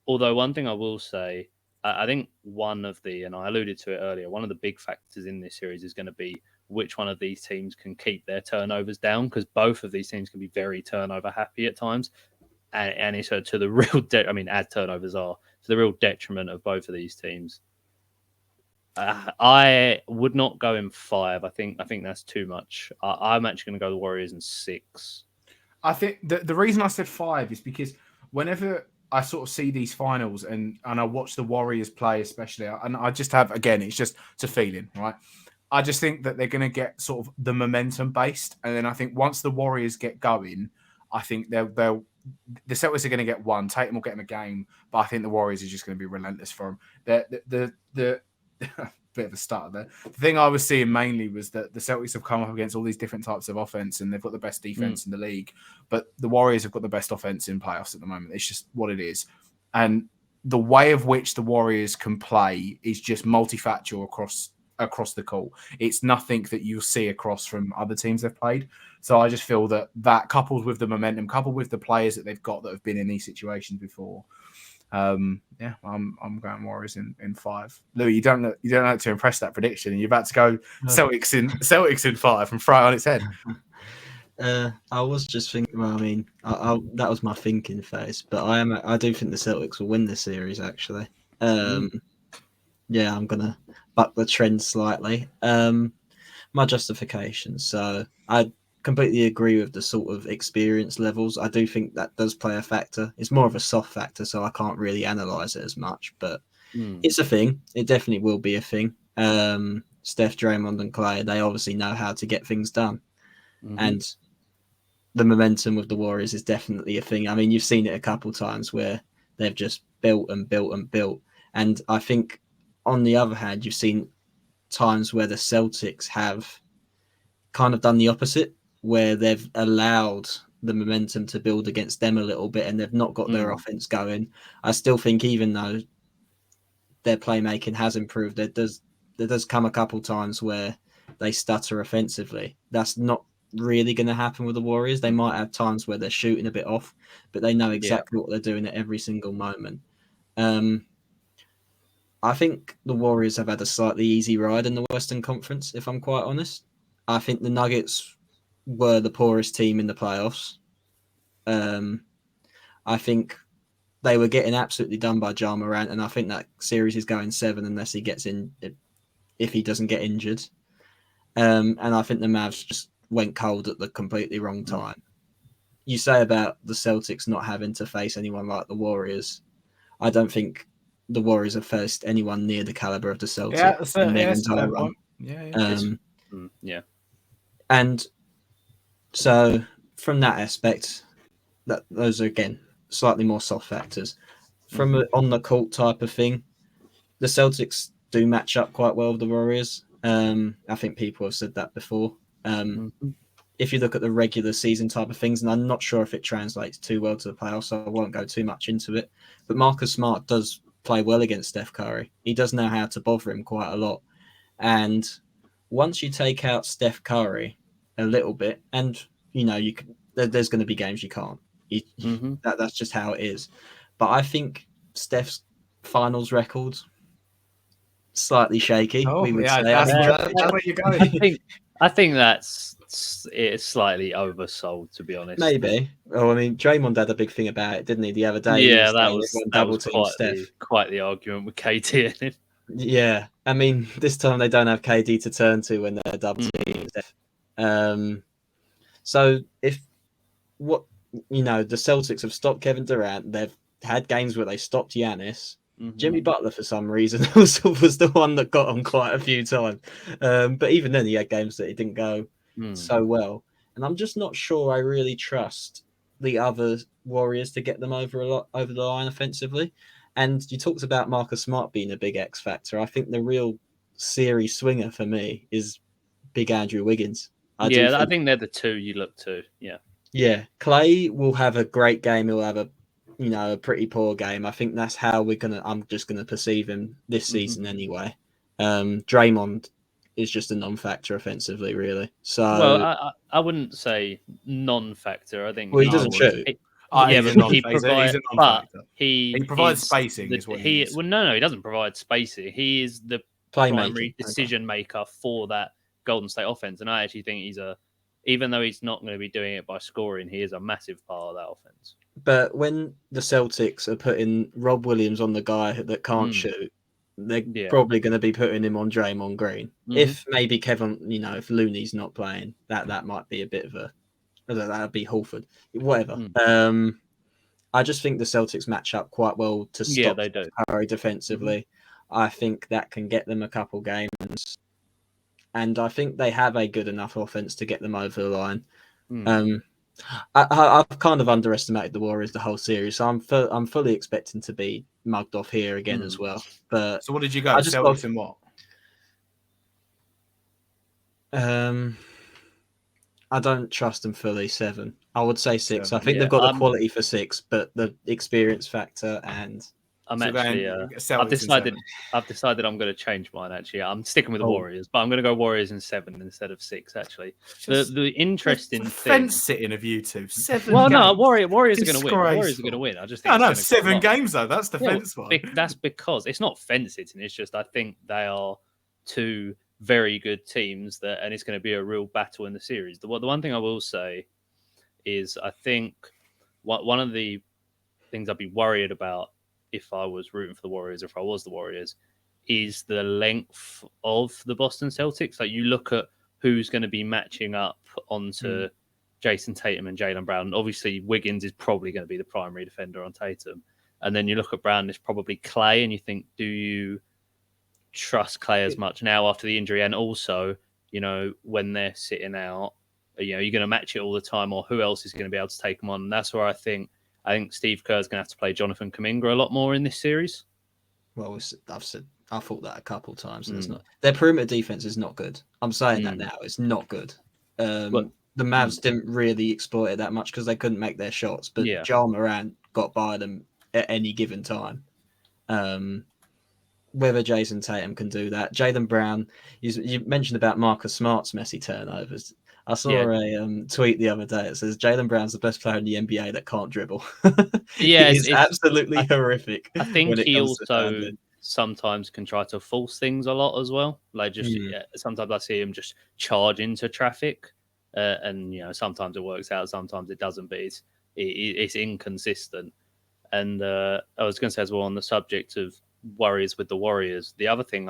Although one thing I will say, I think and I alluded to it earlier, one of the big factors in this series is going to be which one of these teams can keep their turnovers down, because both of these teams can be very turnover happy at times. And it's to the real as turnovers are, to the real detriment of both of these teams. I would not go in 5. I think that's too much. I'm actually going to go the Warriors in 6. I think the reason I said 5 is because whenever I sort of see these finals and I watch the Warriors play, especially, and I just have, again, it's just a feeling, right? I just think that they're going to get sort of the momentum based. And then I think once the Warriors get going, I think the Celtics are going to get one. Tatum will get them a game, but I think the Warriors are just going to be relentless for them. The bit of a stutter there. The thing I was seeing mainly was that the Celtics have come up against all these different types of offense and they've got the best defense in the league, but the Warriors have got the best offense in playoffs at the moment. It's just what it is. And the way of which the Warriors can play is just multifactorial across the court. It's nothing that you'll see across from other teams they've played. So I just feel that coupled with the momentum, coupled with the players that they've got that have been in these situations before, I'm going Warriors in 5. Louis, you don't like to impress that prediction, and you're about to go Celtics in 5 and throw it on its head. I was just thinking. Well, I mean, that was my thinking phase, but I do think the Celtics will win this series. Actually, yeah, I'm gonna buck the trend slightly. My justification. So I completely agree with the sort of experience levels. I do think that does play a factor. It's more of a soft factor, so I can't really analyze it as much, but it's a thing. It definitely will be a thing. Steph, Draymond, and Clay, they obviously know how to get things done. And the momentum of the Warriors is definitely a thing. I mean, you've seen it a couple times where they've just built and built and built. And I think, on the other hand, you've seen times where the Celtics have kind of done the opposite, where they've allowed the momentum to build against them a little bit and they've not got their offense going. I still think even though their playmaking has improved, there does come a couple times where they stutter offensively. That's not really going to happen with the Warriors. They might have times where they're shooting a bit off, but they know exactly what they're doing at every single moment. I think the Warriors have had a slightly easy ride in the Western Conference, if I'm quite honest. I think the Nuggets were the poorest team in the playoffs. I think they were getting absolutely done by Ja Morant, and I think that series is going 7 unless he gets in, if he doesn't get injured. And I think the Mavs just went cold at the completely wrong time. You say about the Celtics not having to face anyone like the Warriors. I don't think the Warriors have faced anyone near the caliber of the Celtics in their entire run. And so from that aspect, those are, again, slightly more soft factors. From an on the court type of thing, the Celtics do match up quite well with the Warriors. I think people have said that before. If you look at the regular season type of things, and I'm not sure if it translates too well to the playoffs, so I won't go too much into it, but Marcus Smart does play well against Steph Curry. He does know how to bother him quite a lot. And once you take out Steph Curry a little bit, and there's going to be games you can't. That's just how it is. But I think Steph's finals record slightly shaky. We would say. That's where you're going. I think it's slightly oversold, to be honest. Maybe. Oh, I mean, Draymond had a big thing about it, didn't he? The other day. Yeah, that was quite the argument with KD and him. Yeah, I mean, this time they don't have KD to turn to when they're double teaming Steph. So if the Celtics have stopped Kevin Durant, they've had games where they stopped Giannis. Jimmy Butler, for some reason, was the one that got on quite a few times. But even then, he had games that he didn't go so well. And I'm just not sure I really trust the other Warriors to get them over the line offensively. And you talked about Marcus Smart being a big X factor. I think the real series swinger for me is Big Andrew Wiggins. I think they're the two you look to. Yeah. Clay will have a great game. He'll have a pretty poor game. I think that's how I'm just gonna perceive him this season anyway. Draymond is just a non-factor offensively, really. So, well, I wouldn't say non-factor. I think he doesn't shoot. He provides spacing. He doesn't provide spacing. He is the primary decision maker for that Golden State offense, and I actually think even though he's not going to be doing it by scoring, he is a massive part of that offense. But when the Celtics are putting Rob Williams on the guy that can't shoot, they're probably going to be putting him on Draymond Green. If maybe Kevin, if Looney's not playing, that might be a bit of that'd be Horford, whatever. I just think the Celtics match up quite well to stop Curry defensively. I think that can get them a couple games, and I think they have a good enough offense to get them over the line. I've kind of underestimated the Warriors the whole series, so I'm fully expecting to be mugged off here again as well. But so what did you go? Celtics and what? I don't trust them fully. 7. I would say 6. I think they've got the quality for 6, but the experience factor and I've decided I'm going to change mine. Actually, I'm sticking with the Warriors, but I'm going to go Warriors in 7 instead of 6. Actually, the interesting fence sitting of you two. 7. Well, games. no, Warriors are going to win. Warriors are going to win. I just think 7 games though. That's the fence one. That's because it's not fence sitting. It's just I think they are 2 very good teams and it's going to be a real battle in the series. The one thing I will say is I think one of the things I'd be worried about if I was rooting for the Warriors, if I was the Warriors, is the length of the Boston Celtics. Like you look at who's going to be matching up onto Jason Tatum and Jaylen Brown. Obviously, Wiggins is probably going to be the primary defender on Tatum. And then you look at Brown, it's probably Clay, and you think, do you trust Clay as much now after the injury, and also, when they're sitting out, you're going to match it all the time, or who else is going to be able to take them on? And that's where I think Steve Kerr's going to have to play Jonathan Kuminga a lot more in this series. Well, I thought that a couple of times. And it's not their perimeter defense is not good. I'm saying that now. It's not good. The Mavs didn't really exploit it that much because they couldn't make their shots, but Ja Morant got by them at any given time. Whether Jason Tatum can do that, Jaylen Brown. You mentioned about Marcus Smart's messy turnovers. I saw a tweet the other day. It says Jaylen Brown's the best player in the NBA that can't dribble. It's absolutely horrific. I think he also sometimes can try to force things a lot as well. Like sometimes I see him just charge into traffic, and sometimes it works out, sometimes it doesn't. But it's inconsistent. And I was going to say as well on the subject of worries with the Warriors. The other thing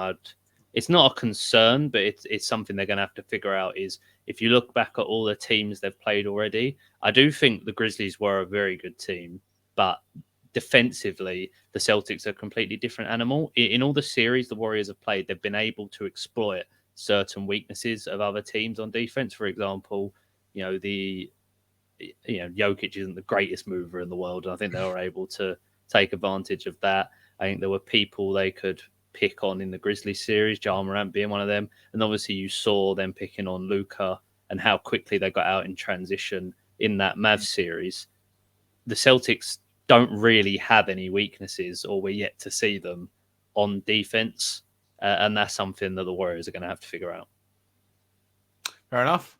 it's not a concern, but it's something they're going to have to figure out is if you look back at all the teams they've played already, I do think the Grizzlies were a very good team, but defensively, the Celtics are a completely different animal. In all the series the Warriors have played, they've been able to exploit certain weaknesses of other teams on defense. For example, Jokic isn't the greatest mover in the world, and I think they were able to take advantage of that. I think there were people they could pick on in the Grizzlies series, Ja Morant being one of them. And obviously you saw them picking on Luka and how quickly they got out in transition in that Mavs series. The Celtics don't really have any weaknesses, or we're yet to see them on defense. And that's something that the Warriors are going to have to figure out. Fair enough.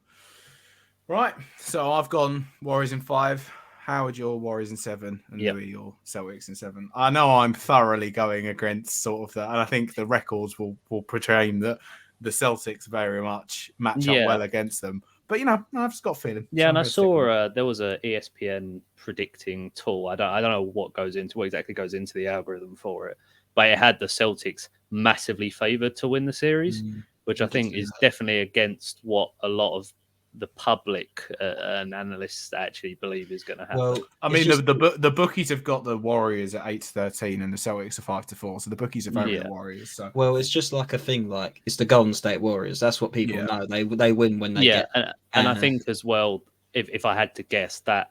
Right. So I've gone Warriors in 5. Howard, your Warriors in 7, and Louis, your Celtics in 7. I know I'm thoroughly going against sort of that, and I think the records will portray that the Celtics very much match up well against them. But I've just got a feeling. Yeah, and I saw there was a ESPN predicting tool. I don't know what exactly goes into the algorithm for it, but it had the Celtics massively favoured to win the series, which I think is definitely against what a lot of the public and analysts actually believe is going to happen. Well, I mean, the bookies have got the Warriors at 8-13 and the Celtics are 5-4, so the bookies are favoring the Warriors. So. Well, it's just like a thing, like it's the Golden State Warriors. That's what people know. They win when they get. And I think as well, if I had to guess, that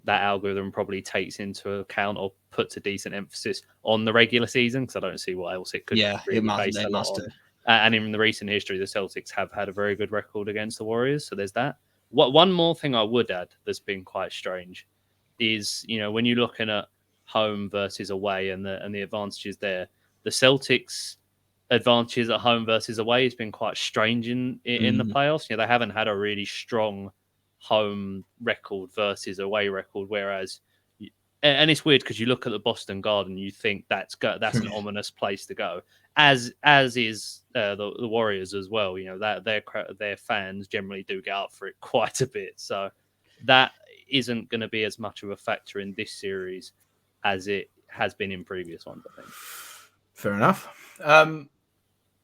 algorithm probably takes into account or puts a decent emphasis on the regular season, because I don't see what else it could. It must do. And in the recent history, the Celtics have had a very good record against the Warriors. So there's that. One more thing I would add that's been quite strange is, when you're looking at home versus away and the advantages there, the Celtics' advantages at home versus away has been quite strange in the playoffs. They haven't had a really strong home record versus away record, whereas... And it's weird because you look at the Boston Garden, you think that's an ominous place to go, as is the Warriors as well. That their fans generally do get up for it quite a bit, so that isn't going to be as much of a factor in this series as it has been in previous ones, I think. Fair enough.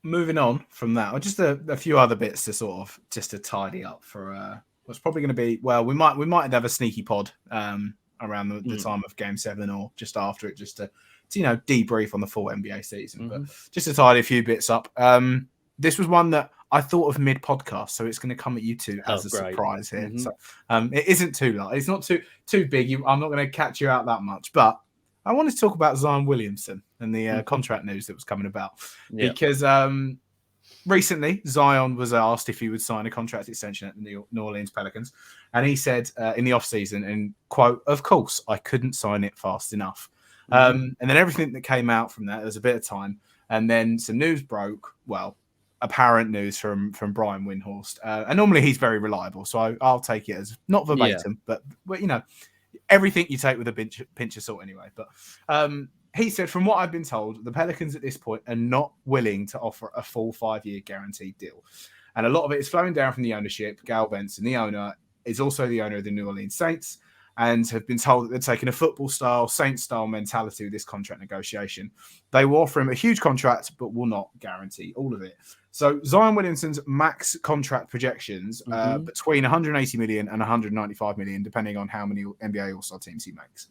Moving on from that, just a few other bits to sort of just to tidy up for what's probably going to be. Well, we might have a sneaky pod. Around the time of Game 7 or just after it, just to debrief on the full NBA season. But just to tidy a few bits up, this was one that I thought of mid-podcast, so it's going to come at you two as a surprise here. So it isn't too long. It's not too big. I'm not going to catch you out that much, but I wanted to talk about Zion Williamson and the contract news that was coming about. Because recently, Zion was asked if he would sign a contract extension at the New Orleans Pelicans. And he said in the offseason, and quote, "Of course, I couldn't sign it fast enough." And then everything that came out from that, there was a bit of time. And then some news broke, apparent news from Brian Windhorst. And normally he's very reliable, so I'll take it as not verbatim, but everything you take with a pinch of salt anyway. But he said, from what I've been told, the Pelicans at this point are not willing to offer a full 5-year guaranteed deal. And a lot of it is flowing down from the ownership. Gal Benson, the owner, is also the owner of the New Orleans Saints, and have been told that they're taking a football-style, Saints-style mentality with this contract negotiation. They will offer him a huge contract, but will not guarantee all of it. So Zion Williamson's max contract projections between 180 million and 195 million, depending on how many NBA All-Star teams he makes.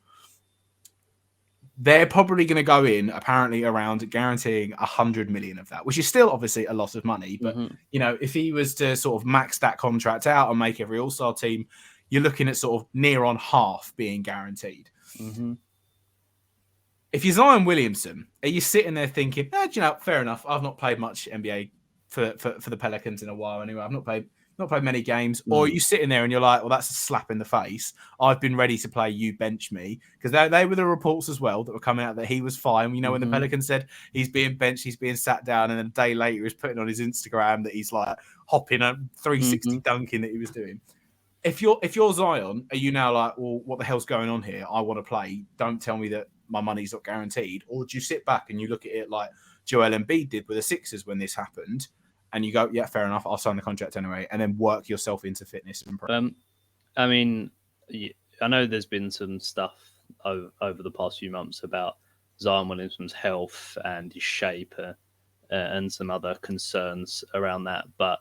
they're probably going to go in apparently around guaranteeing 100 million of that, which is still obviously a lot of money. But, if he was to sort of max that contract out and make every all-star team, you're looking at sort of near on half being guaranteed. If you're Zion Williamson, are you sitting there thinking, fair enough. I've not played much NBA for the Pelicans in a while anyway. I've not played many games. Or are you sitting there and you're like, well, that's a slap in the face. I've been ready to play. You bench me. Because they were the reports as well that were coming out that he was fine. When the Pelicans said he's being benched, he's being sat down, and then a day later he's putting on his Instagram that he's like hopping a 360 dunking that he was doing. If you're Zion, are you now like, well, what the hell's going on here? I want to play. Don't tell me that my money's not guaranteed. Or do you sit back and you look at it like Joel Embiid did with the Sixers when this happened, and you go, yeah, fair enough, I'll sign the contract anyway, and then work yourself into fitness and I mean, I know there's been some stuff over the past few months about Zion Williamson's health and his shape and some other concerns around that. But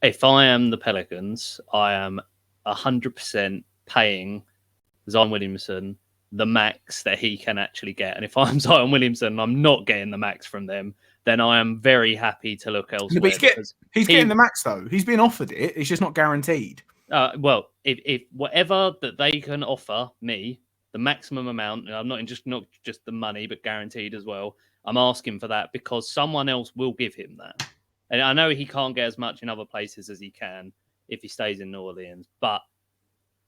if I am the Pelicans, I am 100% paying Zion Williamson the max that he can actually get. And if I'm Zion Williamson and I'm not getting the max from them, then I am very happy to look elsewhere. But he's getting the max, though. He's been offered it. It's just not guaranteed. Well, if whatever that they can offer me, the maximum amount, and I'm not just the money, but guaranteed as well, I'm asking for that because someone else will give him that. And I know he can't get as much in other places as he can if he stays in New Orleans, but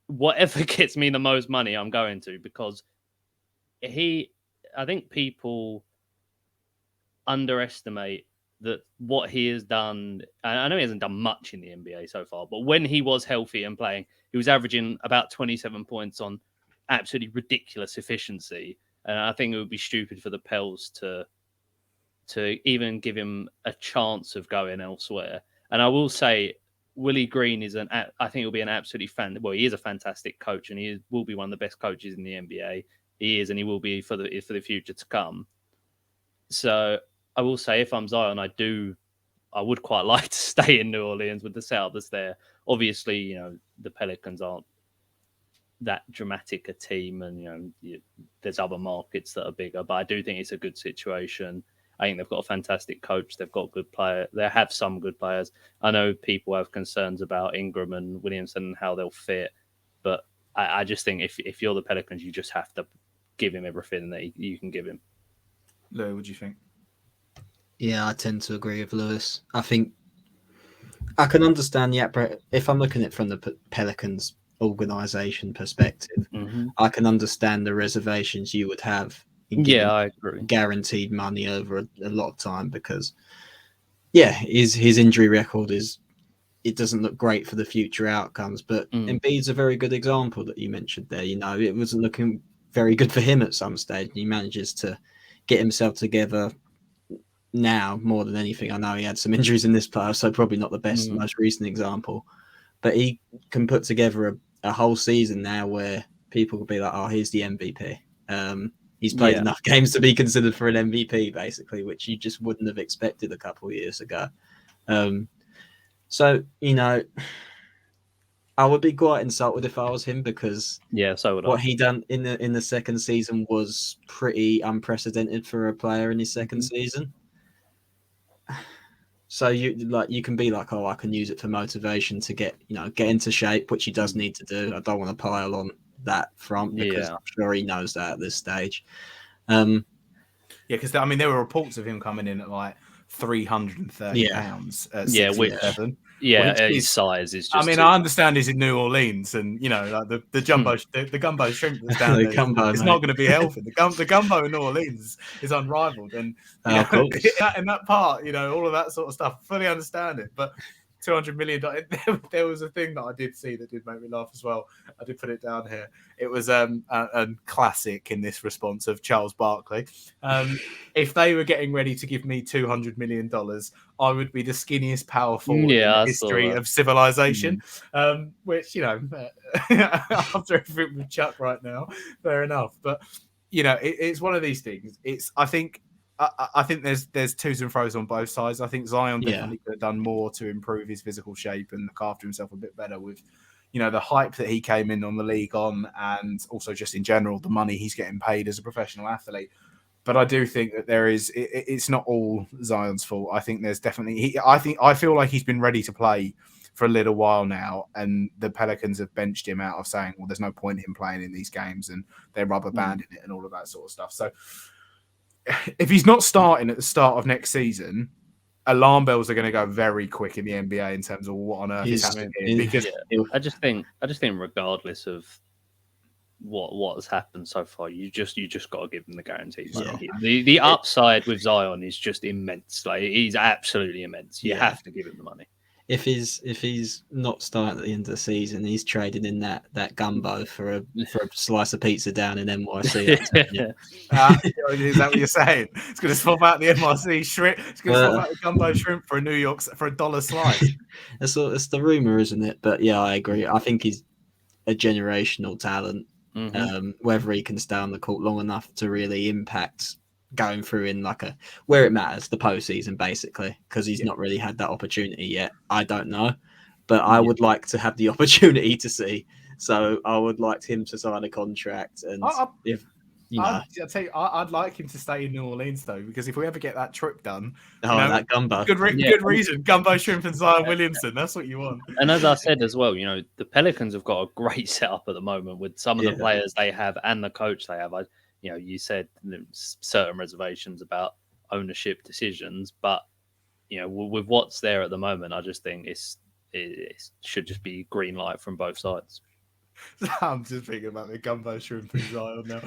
whatever gets me the most money, I'm going to, because I think people underestimate that what he has done. I know he hasn't done much in the NBA so far, but when he was healthy and playing, he was averaging about 27 points on absolutely ridiculous efficiency. And I think it would be stupid for the Pels to even give him a chance of going elsewhere. And I will say, Willie Green is I think he'll be an absolutely he is a fantastic coach, and he will be one of the best coaches in the NBA. He is, and he will be for the future to come. So I will say, if I'm Zion, I would quite like to stay in New Orleans with the setup that's there. Obviously, the Pelicans aren't that dramatic a team, and there's other markets that are bigger. But I do think it's a good situation. I think they've got a fantastic coach. They've got good players. They have some good players. I know people have concerns about Ingram and Williamson and how they'll fit, but I just think if you're the Pelicans, you just have to give him everything that you can give him. Lou, what do you think? Yeah, I tend to agree with Lewis. I think I can understand if I'm looking at it from the Pelicans organisation perspective, I can understand the reservations you would have in giving I agree. Guaranteed money over a lot of time, because his injury record it doesn't look great for the future outcomes. But Embiid's a very good example that you mentioned there. It wasn't looking very good for him at some stage. He manages to get himself together now more than anything. I know he had some injuries in this playoff, so probably not the best, most recent example. But he can put together a whole season now where people could be like, oh, here's the MVP. He's played enough games to be considered for an MVP, basically, which you just wouldn't have expected a couple of years ago. So, I would be quite insulted if I was him, because so would what he done in the second season was pretty unprecedented for a player in his second season. So you can be like, oh, I can use it for motivation to get into shape, which he does need to do. I don't want to pile on that front, because I'm sure he knows that at this stage. Because there were reports of him coming in at like 330 pounds at 6'7". His size is just. I understand he's in New Orleans, and like the jumbo, the gumbo shrimp that's down there. It's not going to be healthy. The gumbo in New Orleans is unrivaled, and in that part, all of that sort of stuff. Fully understand it, but $200 million. There was a thing that I did see that did make me laugh as well. I did put it down here. It was a classic in this response of Charles Barkley. If they were getting ready to give me $200 million, I would be the skinniest power forward in the history of civilization. Which, after everything with Chuck right now, fair enough. But, it's one of these things. I think there's twos and fro's on both sides. I think Zion definitely could have done more to improve his physical shape and look after himself a bit better with, the hype that he came in on the league on, and also just in general, the money he's getting paid as a professional athlete. But I do think that it's not all Zion's fault. I think there's definitely, I feel like he's been ready to play for a little while now, and the Pelicans have benched him out of saying, well, there's no point in him playing in these games, and they're rubber banding it and all of that sort of stuff. So if he's not starting at the start of next season, alarm bells are going to go very quick in the NBA in terms of what on earth is happening here. Because I just think regardless of what has happened so far, you just got to give him the guaranteed money. Yeah. The upside with Zion is just immense. Like, he's absolutely immense. You have to give him the money. If he's not starting at the end of the season, he's trading in that gumbo for a slice of pizza down in NYC. Is that what you're saying? It's going to swap out the NYC shrimp. It's going to swap out the gumbo shrimp for a New York for $1 slice. That's the rumor, isn't it? But yeah, I agree. I think he's a generational talent. Mm-hmm. Whether he can stay on the court long enough to really impact going through in where it matters, the postseason, basically, because he's not really had that opportunity yet. I don't know, but I would like to have the opportunity to see. So I would like him to sign a contract, and I'll tell you, I'd like him to stay in New Orleans though, because if we ever get that trip done, that gumbo, good reason, gumbo shrimp and Zion Williamson. That's what you want. And as I said as well, the Pelicans have got a great setup at the moment with some of the players they have and the coach they have. You said certain reservations about ownership decisions, but with what's there at the moment, I just think it should just be green light from both sides. I'm just thinking about the gumbo shrimp and Zion now.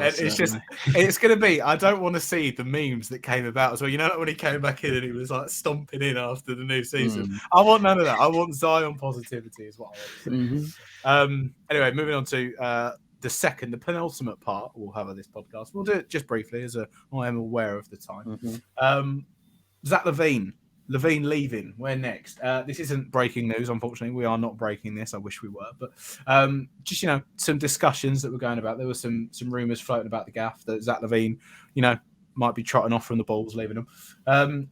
It's going to be, I don't want to see the memes that came about as well. When he came back in and he was like stomping in after the new season. I want none of that. I want Zion positivity is what I want. Anyway, moving on to the penultimate part we'll have of this podcast. We'll do it just briefly, as I am aware of the time. Zach LaVine leaving. Where next? This isn't breaking news, unfortunately. We are not breaking this. I wish we were, but just some discussions that were going about. There were some rumors floating about the gaff that Zach LaVine, might be trotting off from the Bulls, leaving them.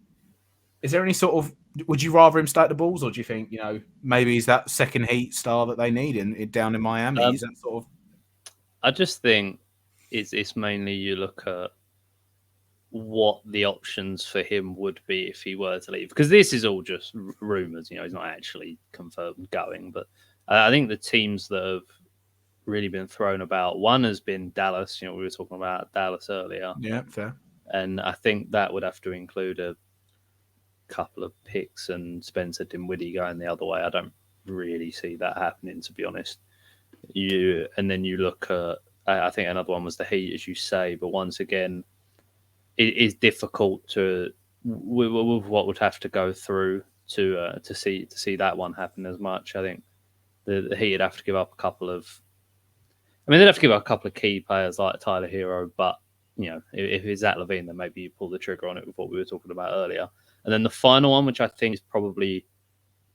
Is there any sort of? Would you rather him stay at the Bulls, or do you think maybe he's that second Heat star that they need down in Miami? Is that sort of? I just think it's mainly you look at what the options for him would be if he were to leave, because this is all just rumors. He's not actually confirmed going, but I think the teams that have really been thrown about, one has been Dallas. We were talking about Dallas earlier. Yeah, fair. And I think that would have to include a couple of picks and Spencer Dinwiddie going the other way. I don't really see that happening, to be honest. And then you look at, I think another one was the Heat, as you say, but once again, it is difficult to with what would have to go through to see that one happen as much. I think the Heat would have to give up a couple of. They'd have to give up a couple of key players like Tyler Hero, but if it's Zach LaVine, then maybe you pull the trigger on it with what we were talking about earlier. And then the final one, which I think is probably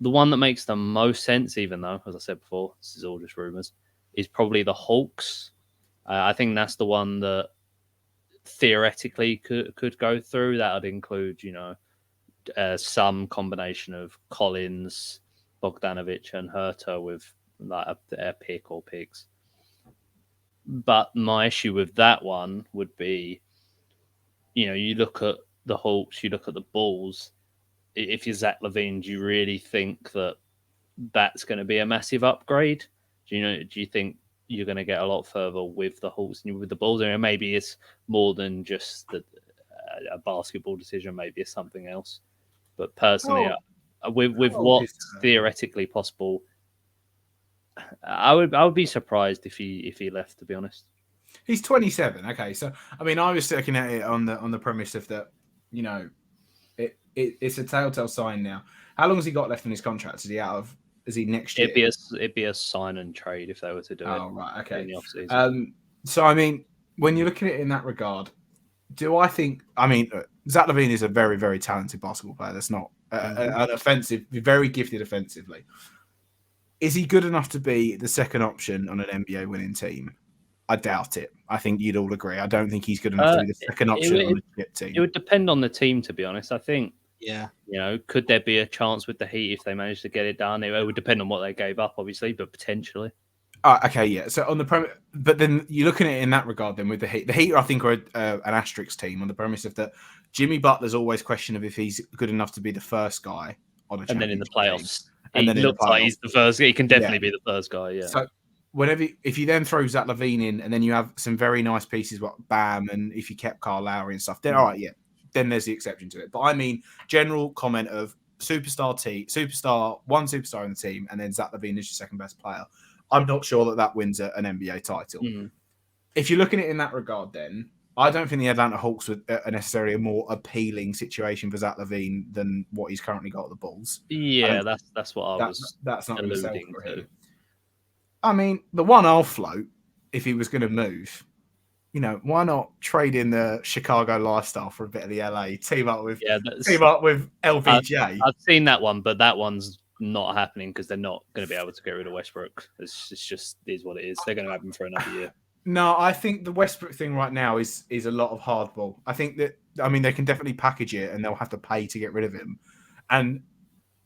the one that makes the most sense, even though, as I said before, this is all just rumors, is probably the Hawks. I think that's the one that theoretically could go through. That would include, some combination of Collins, Bogdanovic, and Herter with a pick or picks. But my issue with that one would be, you look at the Hawks, you look at the Bulls. If you're Zach LaVine, do you really think that that's going to be a massive upgrade? Do you think you're going to get a lot further with the Hawks than with the Bulls? Or maybe it's more than just a basketball decision. Maybe it's something else. But personally, with what's theoretically possible, I would be surprised if he left. To be honest, he's 27. Okay, so I was looking at it on the premise of that. It's a telltale sign now. How long has he got left in his contract? Is he out of? Is he next year? It'd be a sign and trade if they were to do it. Oh, right. Okay. In the offseason. So, when you look at it in that regard, do I think... Zach LaVine is a very, very talented basketball player. That's not an offensive, very gifted offensively. Is he good enough to be the second option on an NBA winning team? I doubt it. I think you'd all agree. I don't think he's good enough to be the second option on a chip team. It would depend on the team, to be honest. I think Yeah. Could there be a chance with the Heat if they manage to get it done? It would depend on what they gave up, obviously, but potentially. Okay, yeah. So on the premise, but then you're looking at it in that regard. Then with the Heat, I think are an asterisk team on the premise of that Jimmy Butler's always question of if he's good enough to be the first guy on a championship And then in the playoffs, team. And then looks like he's the first. He can definitely be the first guy. Yeah. So if you then throw Zach LaVine in, and then you have some very nice pieces, what Bam, and if you kept Kyle Lowry and stuff, then all right, yeah, then there's the exception to it. But I mean, general comment of one superstar in the team, and then Zach LaVine is your second best player. I'm not sure that wins an NBA title. If you're looking at it in that regard, then I don't think the Atlanta Hawks would necessarily a more appealing situation for Zach LaVine than what he's currently got at the Bulls. Yeah, that's what that's not alluding to. I mean, the one I'll float if he was going to move, why not trade in the Chicago lifestyle for a bit of the LA? Team up with LBJ. I've seen that one, but that one's not happening because they're not going to be able to get rid of Westbrook. It's just is what it is. They're going to have him for another year. No, I think the Westbrook thing right now is a lot of hardball. I think they can definitely package it and they'll have to pay to get rid of him. And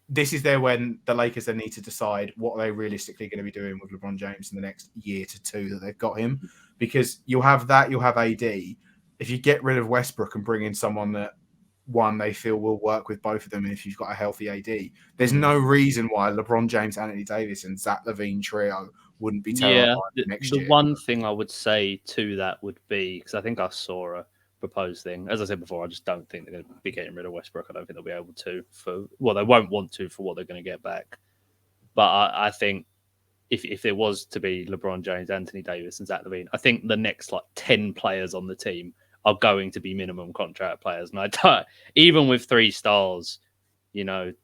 this is when the Lakers then need to decide what are they realistically going to be doing with LeBron James in the next year to two that they've got him. Because you'll have AD. If you get rid of Westbrook and bring in someone that they feel will work with both of them, and if you've got a healthy AD, there's no reason why LeBron James, Anthony Davis, and Zach LaVine trio wouldn't be terrible next year. The one thing I would say to that would be, because I think I saw a proposed thing. As I said before, I just don't think they're going to be getting rid of Westbrook. I don't think they'll be able to they won't want to for what they're going to get back. But I think if it was to be LeBron James, Anthony Davis, and Zach LaVine, I think the next 10 players on the team are going to be minimum contract players. And I don't, even with 3 stars, you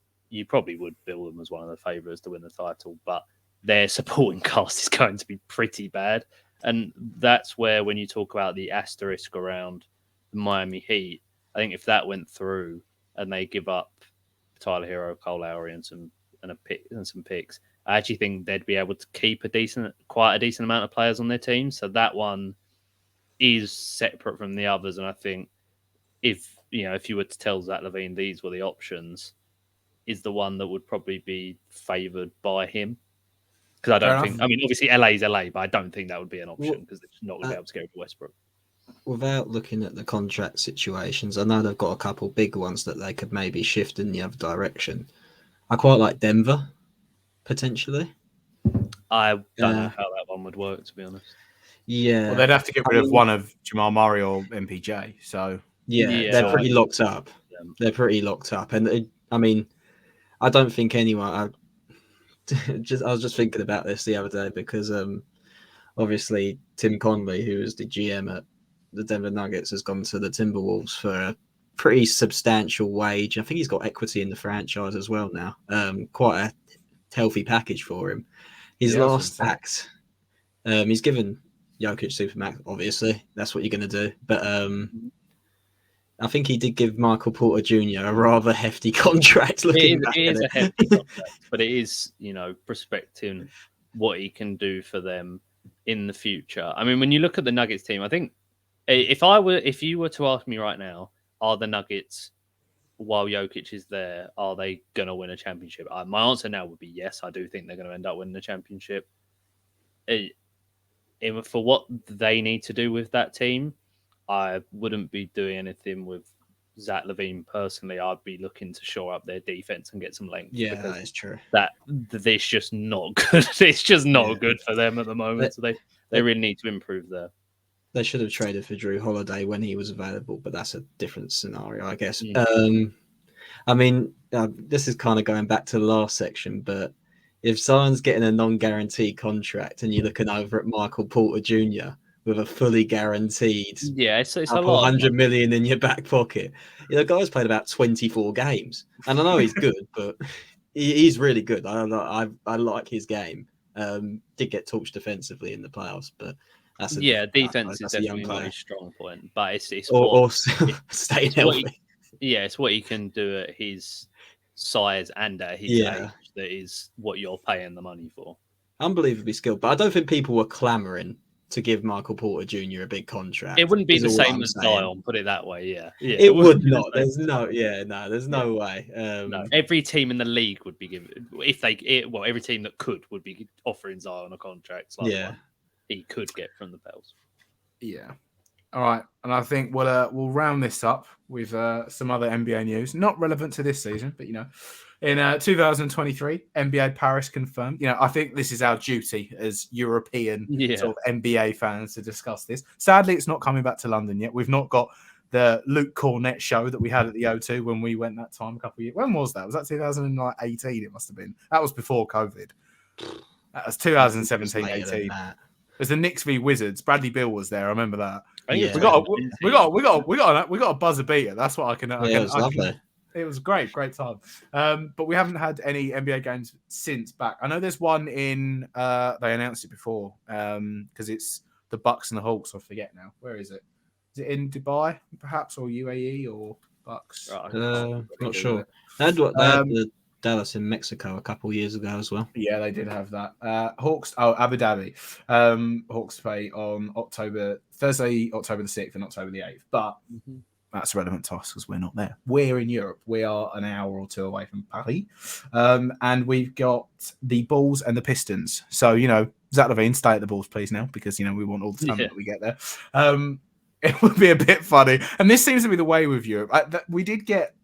probably would bill them as one of the favourites to win the title, but their supporting cast is going to be pretty bad. And that's where, when you talk about the asterisk around the Miami Heat, I think if that went through and they give up Tyler Hero, Cole Lowry, and some picks, I actually think they'd be able to keep quite a decent amount of players on their team. So that one is separate from the others. And I think if you were to tell Zach LaVine these were the options, is the one that would probably be favoured by him. Because I don't think, obviously LA is LA, but I don't think that would be an option because they're not going to be able to get rid of Westbrook. Without looking at the contract situations, I know they've got a couple big ones that they could maybe shift in the other direction. I quite like Denver, potentially. I don't know how that one would work, to be honest. Yeah. Well, they'd have to get rid of one of Jamal Murray or MPJ. So they're pretty locked up. Yeah. They're pretty locked up. And I don't think anyone... I was just thinking about this the other day because obviously Tim Conley, who is the GM at the Denver Nuggets, has gone to the Timberwolves for a pretty substantial wage. I think he's got equity in the franchise as well now. Quite a healthy package for him. His last act, he's given Jokic Supermax, obviously. That's what you're going to do. But I think he did give Michael Porter Jr. a rather hefty contract. It is a hefty contract, but it is, prospecting what he can do for them in the future. I mean, when you look at the Nuggets team, I think if you were to ask me right now, are the Nuggets, while Jokic is there, are they going to win a championship? My answer now would be yes. I do think they're going to end up winning the championship. For what they need to do with that team, I wouldn't be doing anything with Zach LaVine personally. I'd be looking to shore up their defense and get some length. Yeah, that is true. It's just not good. It's just not good for them at the moment. So they really need to improve there. They should have traded for Drew Holiday when he was available, but that's a different scenario, I guess. This is kind of going back to the last section, but if someone's getting a non-guaranteed contract and you're looking over at Michael Porter Jr. with a fully guaranteed, it's a lot, $100 million in your back pocket, the guy's played about 24 games, and I know he's good, but he's really good. I like his game. Did get torched defensively in the playoffs, but defense is definitely a very strong point. But it's staying healthy. It's what he can do at his size and at his age that is what you're paying the money for. Unbelievably skilled, but I don't think people were clamoring to give Michael Porter Jr. a big contract. It wouldn't be the same as Zion, put it that way. Yeah, it would not. There's no way. No, every team in the league would be giving every team that could would be offering Zion a contract. Like the one he could get from the Pels. Yeah. All right, and I think we'll round this up with some other NBA news, not relevant to this season, but in 2023, NBA Paris confirmed. I think this is our duty as European sort of NBA fans to discuss this. Sadly, it's not coming back to London yet. We've not got the Luke Cornett show that we had at the O2 when we went that time a couple of years. When was that? Was that 2018? It must have been. That was before COVID. That was 2017-18. It was the Knicks v Wizards. Bradley Beal was there. I remember that. Yeah. We got a buzzer beater. That's what I can. It was lovely. It was great time. But we haven't had any NBA games since back. I know there's one in. They announced it before because it's the Bucks and the Hawks. I forget now. Where is it? Is it in Dubai, perhaps, or UAE, or Bucks? Not sure. They had the Dallas in Mexico a couple years ago as well. Yeah, they did have that. Hawks, Abu Dhabi. Hawks play on Thursday, October the 6th and October the 8th. But that's relevant to us because we're not there. We're in Europe. We are an hour or two away from Paris. And we've got the Bulls and the Pistons. So, Zach LaVine, stay at the Bulls, please, now, because, we want all the time that we get there. It would be a bit funny. And this seems to be the way with Europe. We did get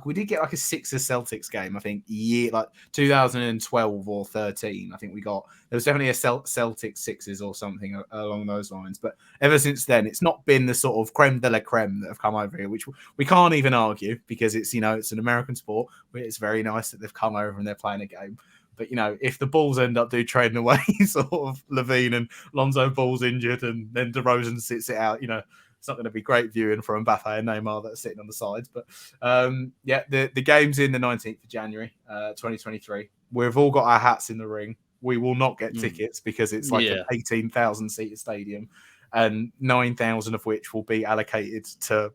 we did get a Sixers Celtics game, I think, 2012 or 13. I think there was definitely a Celtics Sixers or something along those lines. But ever since then, it's not been the sort of creme de la creme that have come over here, which we can't even argue because it's, it's an American sport. It's very nice that they've come over and they're playing a game. But, if the Bulls end up trading away sort of LaVine and Lonzo Ball's injured and then DeRozan sits it out, it's not going to be great viewing for Mbappe and Neymar that are sitting on the sides. But, the game's in the 19th of January, 2023. We've all got our hats in the ring. We will not get tickets because it's an 18,000-seater stadium and 9,000 of which will be allocated to,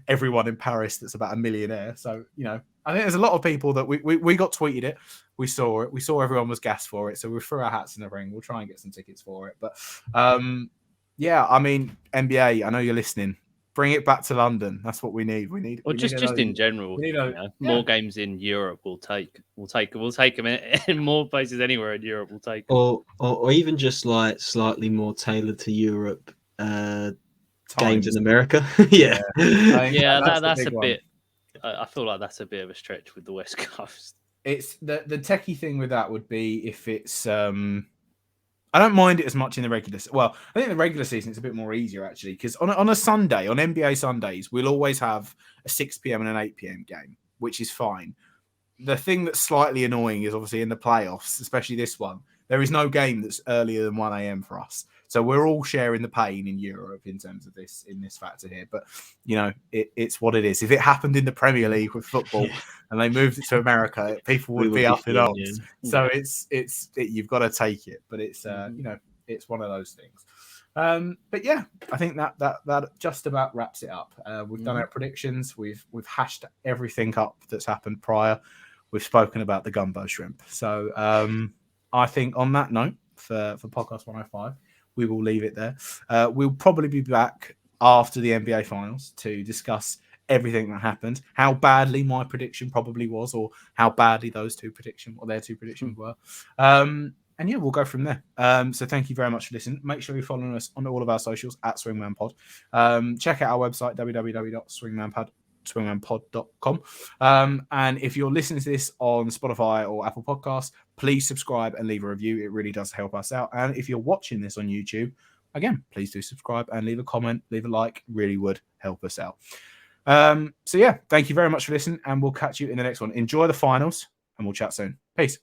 everyone in Paris that's about a millionaire. So, I think there's a lot of people that we got tweeted it. We saw it. We saw everyone was gassed for it. So we threw our hats in the ring. We'll try and get some tickets for it. But NBA, I know you're listening. Bring it back to London. That's what we need. Just in general. More games in Europe we'll take. We'll take them in more places anywhere in Europe. We'll take them. Or even just slightly more tailored to Europe games in America. That's a bit. I feel like that's a bit of a stretch with the West Coast. It's the techie thing with that would be if it's I don't mind it as much in the regular. Well, I think the regular season it's a bit more easier actually because on a Sunday, on NBA Sundays, we'll always have a 6 p.m. and an 8 p.m. game, which is fine. The thing that's slightly annoying is obviously in the playoffs, especially this one, there is no game that's earlier than 1 a.m. for us. So we're all sharing the pain in Europe in terms of this factor here. But, it's what it is. If it happened in the Premier League with football and they moved it to America, people would be up in arms. So it's you've got to take it. But it's, it's one of those things. But yeah, I think that just about wraps it up. We've done our predictions. We've hashed everything up that's happened prior. We've spoken about the gumbo shrimp. So I think on that note for podcast 105, we will leave it there. We'll probably be back after the NBA Finals to discuss everything that happened, how badly my prediction probably was, or how badly their two predictions were. And we'll go from there. So thank you very much for listening. Make sure you're following us on all of our socials at Swingman Pod. Check out our website, www.swingmanpod.com. And if you're listening to this on Spotify or Apple Podcasts, please subscribe and leave a review. It really does help us out. And if you're watching this on YouTube, again, please do subscribe and leave a comment, leave a like. Really would help us out. Thank you very much for listening, and we'll catch you in the next one. Enjoy the finals, and we'll chat soon. Peace.